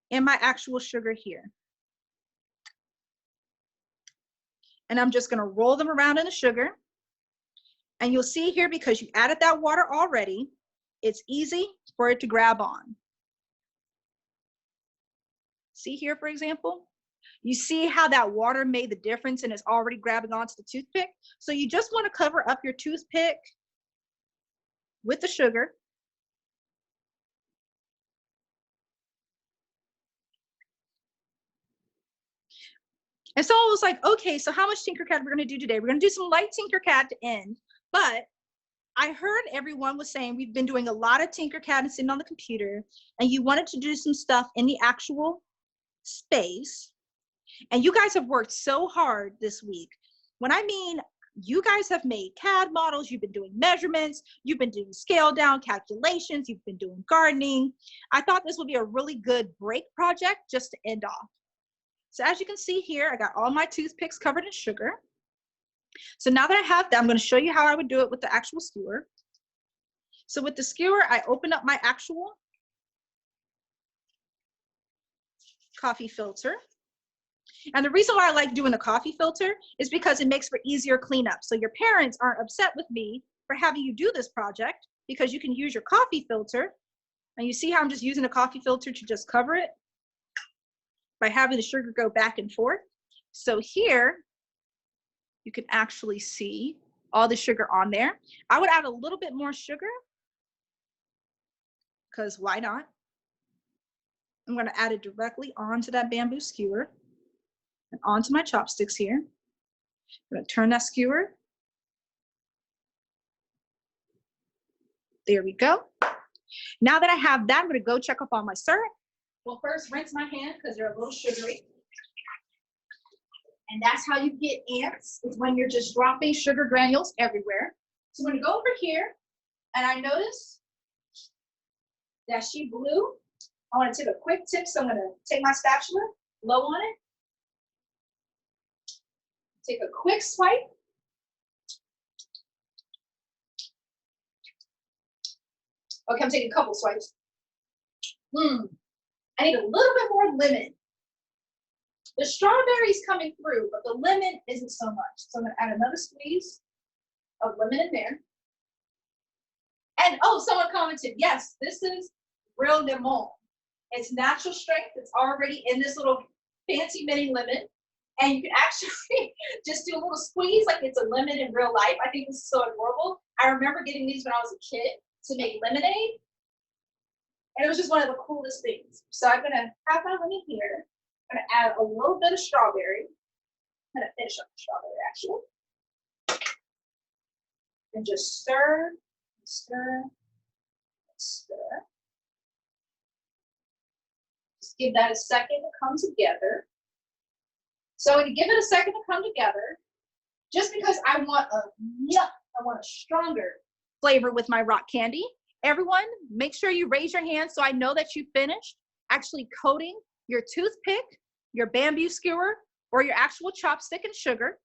in my actual sugar here. And I'm just gonna roll them around in the sugar. And you'll see here, because you added that water already, it's easy for it to grab on. See here, for example? You see how that water made the difference and is already grabbing onto the toothpick? So you just want to cover up your toothpick with the sugar. And so I was like, okay, so how much Tinkercad we're going to do today? We're going to do some light Tinkercad to end, but I heard everyone was saying we've been doing a lot of Tinkercad and sitting on the computer, and you wanted to do some stuff in the actual space. And you guys have worked so hard this week. When I mean you guys have made CAD models, you've been doing measurements, you've been doing scale down calculations, you've been doing gardening. I thought this would be a really good break project just to end off. So as you can see here, I got all my toothpicks covered in sugar. So now that I have that, I'm going to show you how I would do it with the actual skewer. So with the skewer, I open up my actual coffee filter. And the reason why I like doing the coffee filter is because it makes for easier cleanup. So your parents aren't upset with me for having you do this project, because you can use your coffee filter. And you see how I'm just using a coffee filter to just cover it by having the sugar go back and forth. So here, you can actually see all the sugar on there. I would add a little bit more sugar, because why not? I'm going to add it directly onto that bamboo skewer and onto my chopsticks here. I'm going to turn that skewer. There we go. Now that I have that, I'm going to go check up on my syrup. Well, first rinse my hand because they're a little sugary. And that's how you get ants, is when you're just dropping sugar granules everywhere. So I'm going to go over here, and I notice that she blew. I want to take a quick tip, so I'm going to take my spatula, blow on it. Take a quick swipe. Okay, I'm taking a couple swipes. I need a little bit more lemon. The strawberry's coming through, but the lemon isn't so much. So I'm going to add another squeeze of lemon in there. And oh, someone commented, yes, this is real lemon. It's natural strength. It's already in this little fancy mini lemon. And you can actually just do a little squeeze like it's a lemon in real life. I think this is so adorable. I remember getting these when I was a kid to make lemonade. And it was just one of the coolest things. So I'm going to have my lemon here. I'm going to add a little bit of strawberry. I'm going to finish up the strawberry, actually. And just stir, stir, stir. Just give that a second to come together. So to give it a second to come together, just because I want a stronger flavor with my rock candy. Everyone, make sure you raise your hand so I know that you finished actually coating your toothpick, your bamboo skewer, or your actual chopstick in sugar.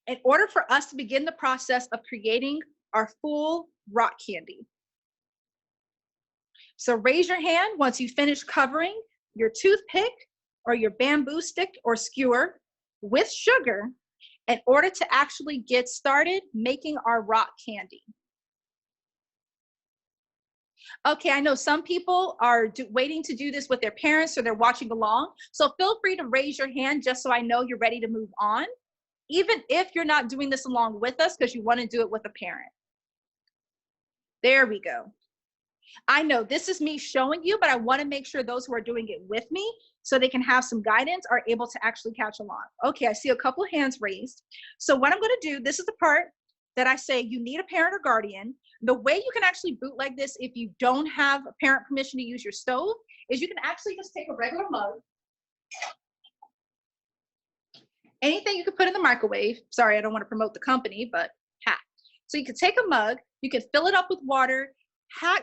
In order for us to begin the process of creating our full rock candy. So raise your hand once you finish covering your toothpick or your bamboo stick or skewer with sugar in order to actually get started making our rock candy. Okay, I know some people are waiting to do this with their parents or they're watching along. So feel free to raise your hand just so I know you're ready to move on, even if you're not doing this along with us because you want to do it with a parent. There we go. I know this is me showing you, but I want to make sure those who are doing it with me so they can have some guidance are able to actually catch along. Okay, I see a couple of hands raised. So what I'm going to do, this is the part that I say you need a parent or guardian. The way you can actually bootleg this if you don't have a parent permission to use your stove is you can actually just take a regular mug. Anything you could put in the microwave. Sorry, I don't want to promote the company, but ha. So you can take a mug, you can fill it up with water,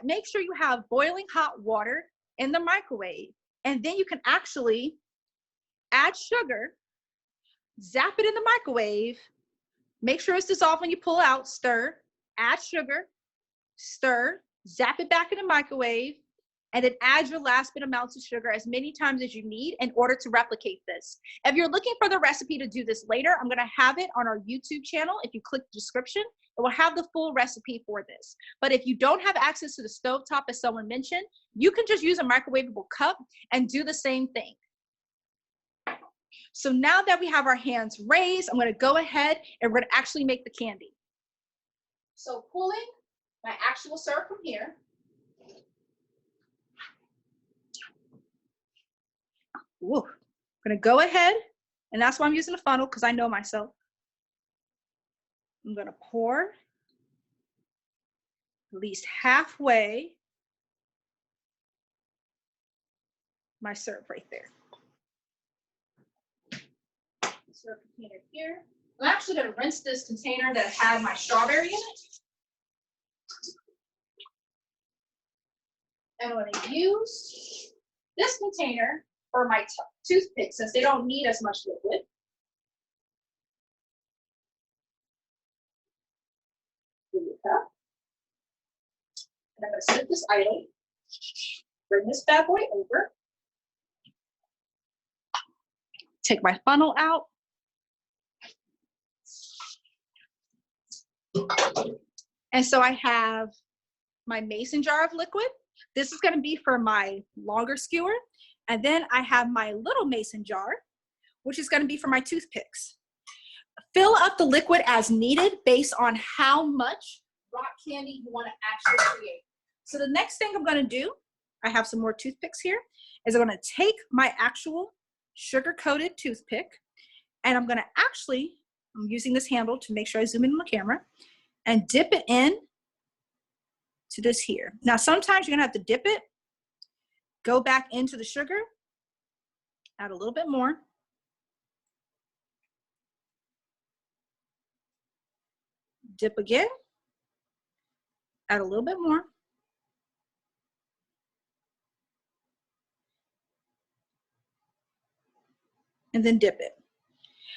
make sure you have boiling hot water in the microwave, and then you can actually add sugar, zap it in the microwave, make sure it's dissolved when you pull out, stir, add sugar, stir, zap it back in the microwave, and then add your last bit amounts of sugar as many times as you need in order to replicate this. If you're looking for the recipe to do this later, I'm gonna have it on our YouTube channel. If you click the description, it will have the full recipe for this. But if you don't have access to the stovetop, as someone mentioned, you can just use a microwavable cup and do the same thing. So now that we have our hands raised, I'm gonna go ahead and we're gonna actually make the candy. So pulling my actual syrup from here. Ooh, I'm gonna go ahead, and that's why I'm using a funnel, because I know myself. I'm gonna pour at least halfway my syrup right there. Syrup container here. I'm actually gonna rinse this container that had my strawberry in it. I'm gonna use this container for my toothpicks since they don't need as much liquid. And I'm going to set this idle, bring this bad boy over, take my funnel out, and so I have my mason jar of liquid. This is going to be for my longer skewer, and then I have my little mason jar, which is going to be for my toothpicks. Fill up the liquid as needed based on how much rock candy you want to actually create. So the next thing I'm going to do, I have some more toothpicks here, is I'm going to take my actual sugar-coated toothpick, and I'm going to actually, I'm using this handle to make sure I zoom in on the camera, and dip it in to this here. Now, sometimes you're going to have to dip it, go back into the sugar, add a little bit more, dip again, add a little bit more, and then dip it.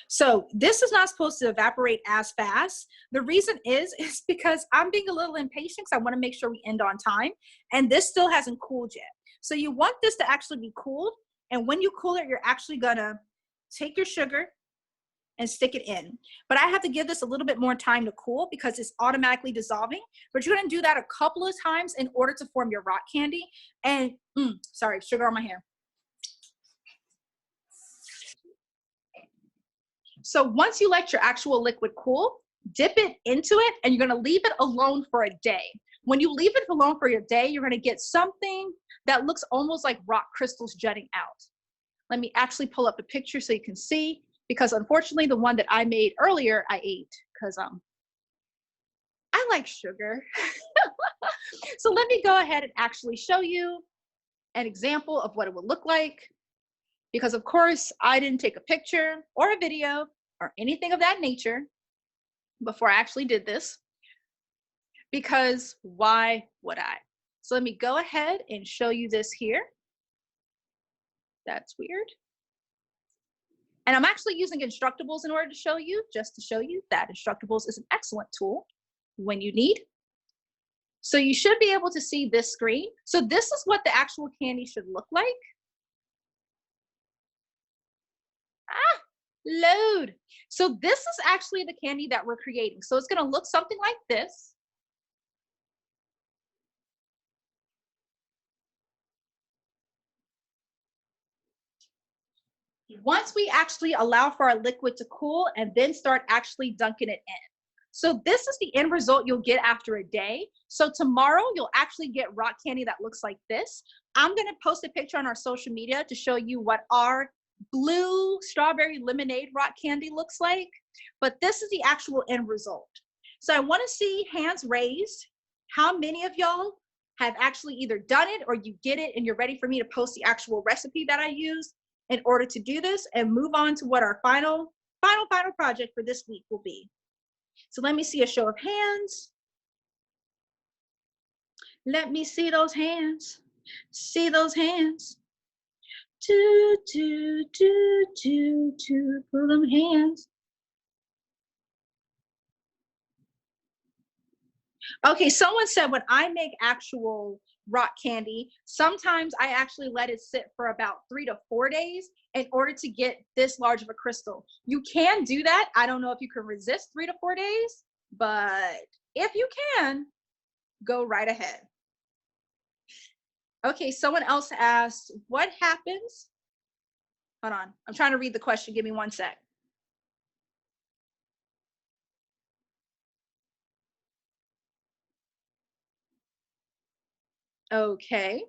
So this is not supposed to evaporate as fast. The reason is because I'm being a little impatient because I want to make sure we end on time, and this still hasn't cooled yet. So you want this to actually be cooled, and when you cool it, you're actually gonna take your sugar and stick it in. But I have to give this a little bit more time to cool because it's automatically dissolving. But you're gonna do that a couple of times in order to form your rock candy. And sorry, sugar on my hair. So once you let your actual liquid cool, dip it into it, and you're gonna leave it alone for a day. When you leave it alone for your day, you're gonna get something that looks almost like rock crystals jutting out. Let me actually pull up a picture so you can see, because unfortunately the one that I made earlier, I ate, because I like sugar. So let me go ahead and actually show you an example of what it would look like. Because of course, I didn't take a picture or a video or anything of that nature before I actually did this. Because why would I? So let me go ahead and show you this here. That's weird. And I'm actually using Instructables in order to show you, just to show you that Instructables is an excellent tool when you need. So you should be able to see this screen. So this is what the actual candy should look like. Load. So this is actually the candy that we're creating. So it's going to look something like this. once we actually allow for our liquid to cool and then start actually dunking it in. So this is the end result you'll get after a day. So tomorrow you'll actually get rock candy that looks like this. I'm gonna post a picture on our social media to show you what our blue strawberry lemonade rock candy looks like, but this is the actual end result. So I wanna see hands raised. How many of y'all have actually either done it or you get it and you're ready for me to post the actual recipe that I used in order to do this and move on to what our final project for this week will be. So let me see a show of hands. Let me see those hands. See those hands. Pull them hands. Okay, someone said when I make actual rock candy, sometimes I actually let it sit for about 3 to 4 days in order to get this large of a crystal. You can do that. I don't know if you can resist 3 to 4 days, but if you can, go right ahead. Okay, someone else asked, what happens? Hold on, I'm trying to read the question. Give me 1 sec. Okay.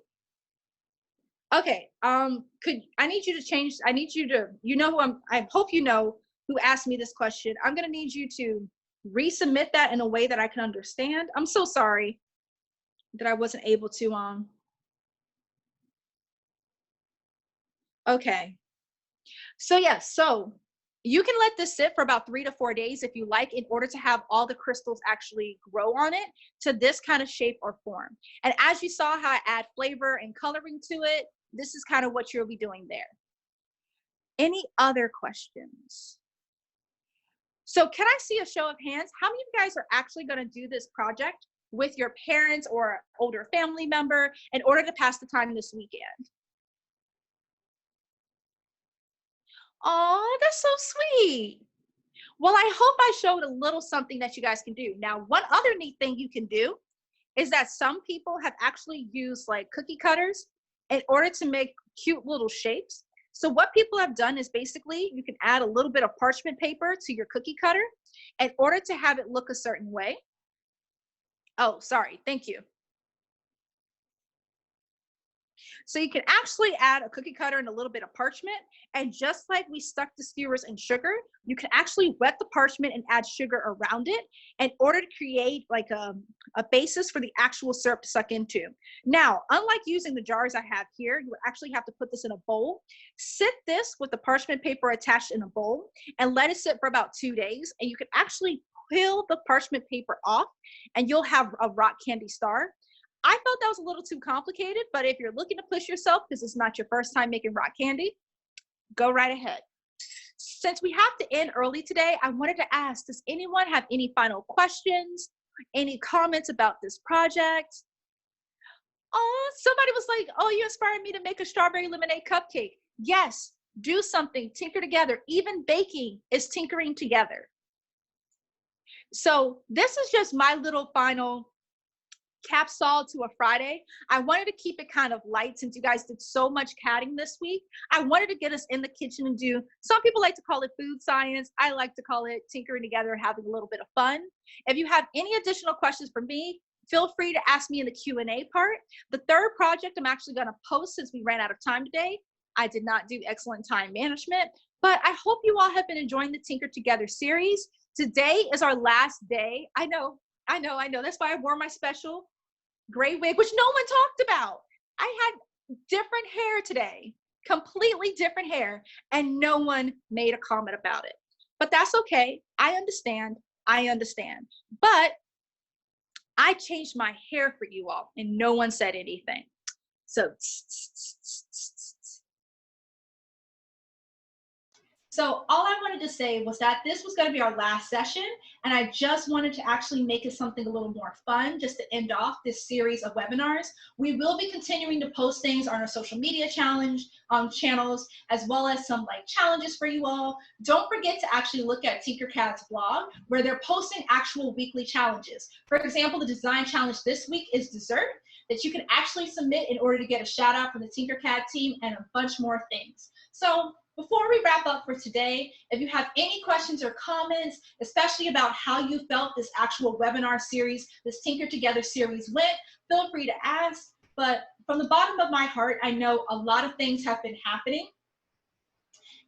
Okay, I need you to change, I need you to, you know who I hope you know who asked me this question. I'm gonna need you to resubmit that in a way that I can understand. I'm so sorry that I wasn't able to, okay. So yes, so you can let this sit for about 3 to 4 days if you like, in order to have all the crystals actually grow on it to this kind of shape or form. And as you saw how I add flavor and coloring to it, this is kind of what you'll be doing there. Any other questions? So can I see a show of hands? How many of you guys are actually going to do this project with your parents or older family member in order to pass the time this weekend? Oh, that's so sweet. Well, I hope I showed a little something that you guys can do. Now, one other neat thing you can do is that some people have actually used like cookie cutters in order to make cute little shapes. So what people have done is basically you can add a little bit of parchment paper to your cookie cutter in order to have it look a certain way. Oh, sorry. Thank you. So you can actually add a cookie cutter and a little bit of parchment. And just like we stuck the skewers in sugar, you can actually wet the parchment and add sugar around it in order to create like a basis for the actual syrup to suck into. Now, unlike using the jars I have here, you would actually have to put this in a bowl. Sit this with the parchment paper attached in a bowl and let it sit for about 2 days. And you can actually peel the parchment paper off and you'll have a rock candy star. I felt that was a little too complicated, but if you're looking to push yourself because it's not your first time making rock candy, go right ahead. Since we have to end early today, I wanted to ask, does anyone have any final questions, any comments about this project? Oh, somebody was like, oh, you inspired me to make a strawberry lemonade cupcake. Yes, do something, tinker together. Even baking is tinkering together. So this is just my little final capsule to a Friday. I wanted to keep it kind of light since you guys did so much CADing this week. I wanted to get us in the kitchen and do, some people like to call it food science. I like to call it tinkering together, having a little bit of fun. If you have any additional questions for me, feel free to ask me in the Q&A part. The third project I'm actually going to post since we ran out of time today. I did not do excellent time management, but I hope you all have been enjoying the Tinker Together series. Today is our last day. I know. That's why I wore my special gray wig, which no one talked about. I had different hair today, completely different hair, and no one made a comment about it. But that's okay. I understand. But I changed my hair for you all, and no one said anything. So all I wanted to say was that this was going to be our last session, and I just wanted to actually make it something a little more fun just to end off this series of webinars. We will be continuing to post things on our social media challenge channels, as well as some like challenges for you all. Don't forget to actually look at Tinkercad's blog, where they're posting actual weekly challenges. For example, the design challenge this week is dessert, that you can actually submit in order to get a shout out from the Tinkercad team and a bunch more things. So Before we wrap up for today, if you have any questions or comments, especially about how you felt this actual webinar series, this Tinker Together series went, feel free to ask. But from the bottom of my heart, I know a lot of things have been happening,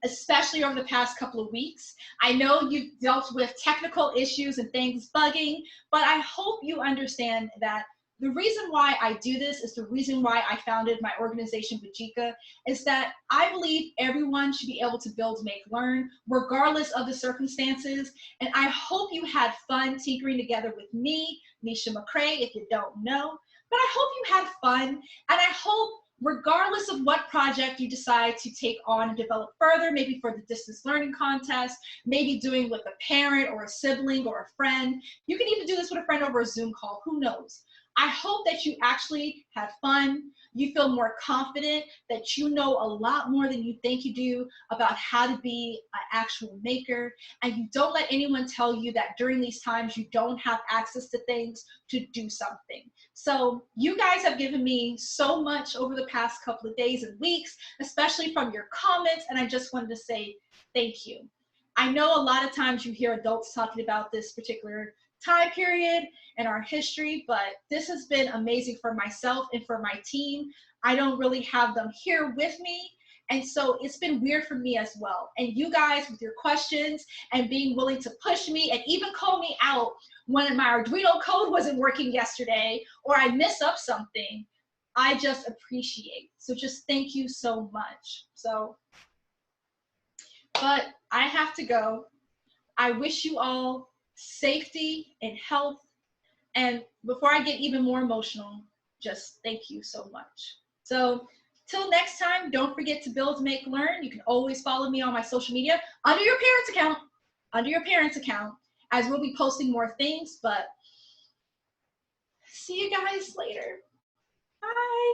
especially over the past couple of weeks. I know you've dealt with technical issues and things bugging, but I hope you understand that the reason why I do this is the reason why I founded my organization, Mbadika, is that I believe everyone should be able to build, make, learn, regardless of the circumstances. And I hope you had fun tinkering together with me, Nisha McCrae, if you don't know. But I hope you had fun, and I hope regardless of what project you decide to take on and develop further, maybe for the distance learning contest, maybe doing with a parent or a sibling or a friend, you can even do this with a friend over a Zoom call, who knows? I hope that you actually had fun, you feel more confident, that you know a lot more than you think you do about how to be an actual maker, and you don't let anyone tell you that during these times you don't have access to things to do something. So you guys have given me so much over the past couple of days and weeks, especially from your comments, and I just wanted to say thank you. I know a lot of times you hear adults talking about this particular time period and our history, but this has been amazing for myself and for my team. I don't really have them here with me, and so it's been weird for me as well. And you guys with your questions and being willing to push me and even call me out when my Arduino code wasn't working yesterday or I mess up something, I just appreciate. So just thank you so much. But I have to go. I wish you all safety and health. And before I get even more emotional, just thank you so much. So till next time, don't forget to build, make, learn. You can always follow me on my social media under your parents' account, as we'll be posting more things. But see you guys later. Bye.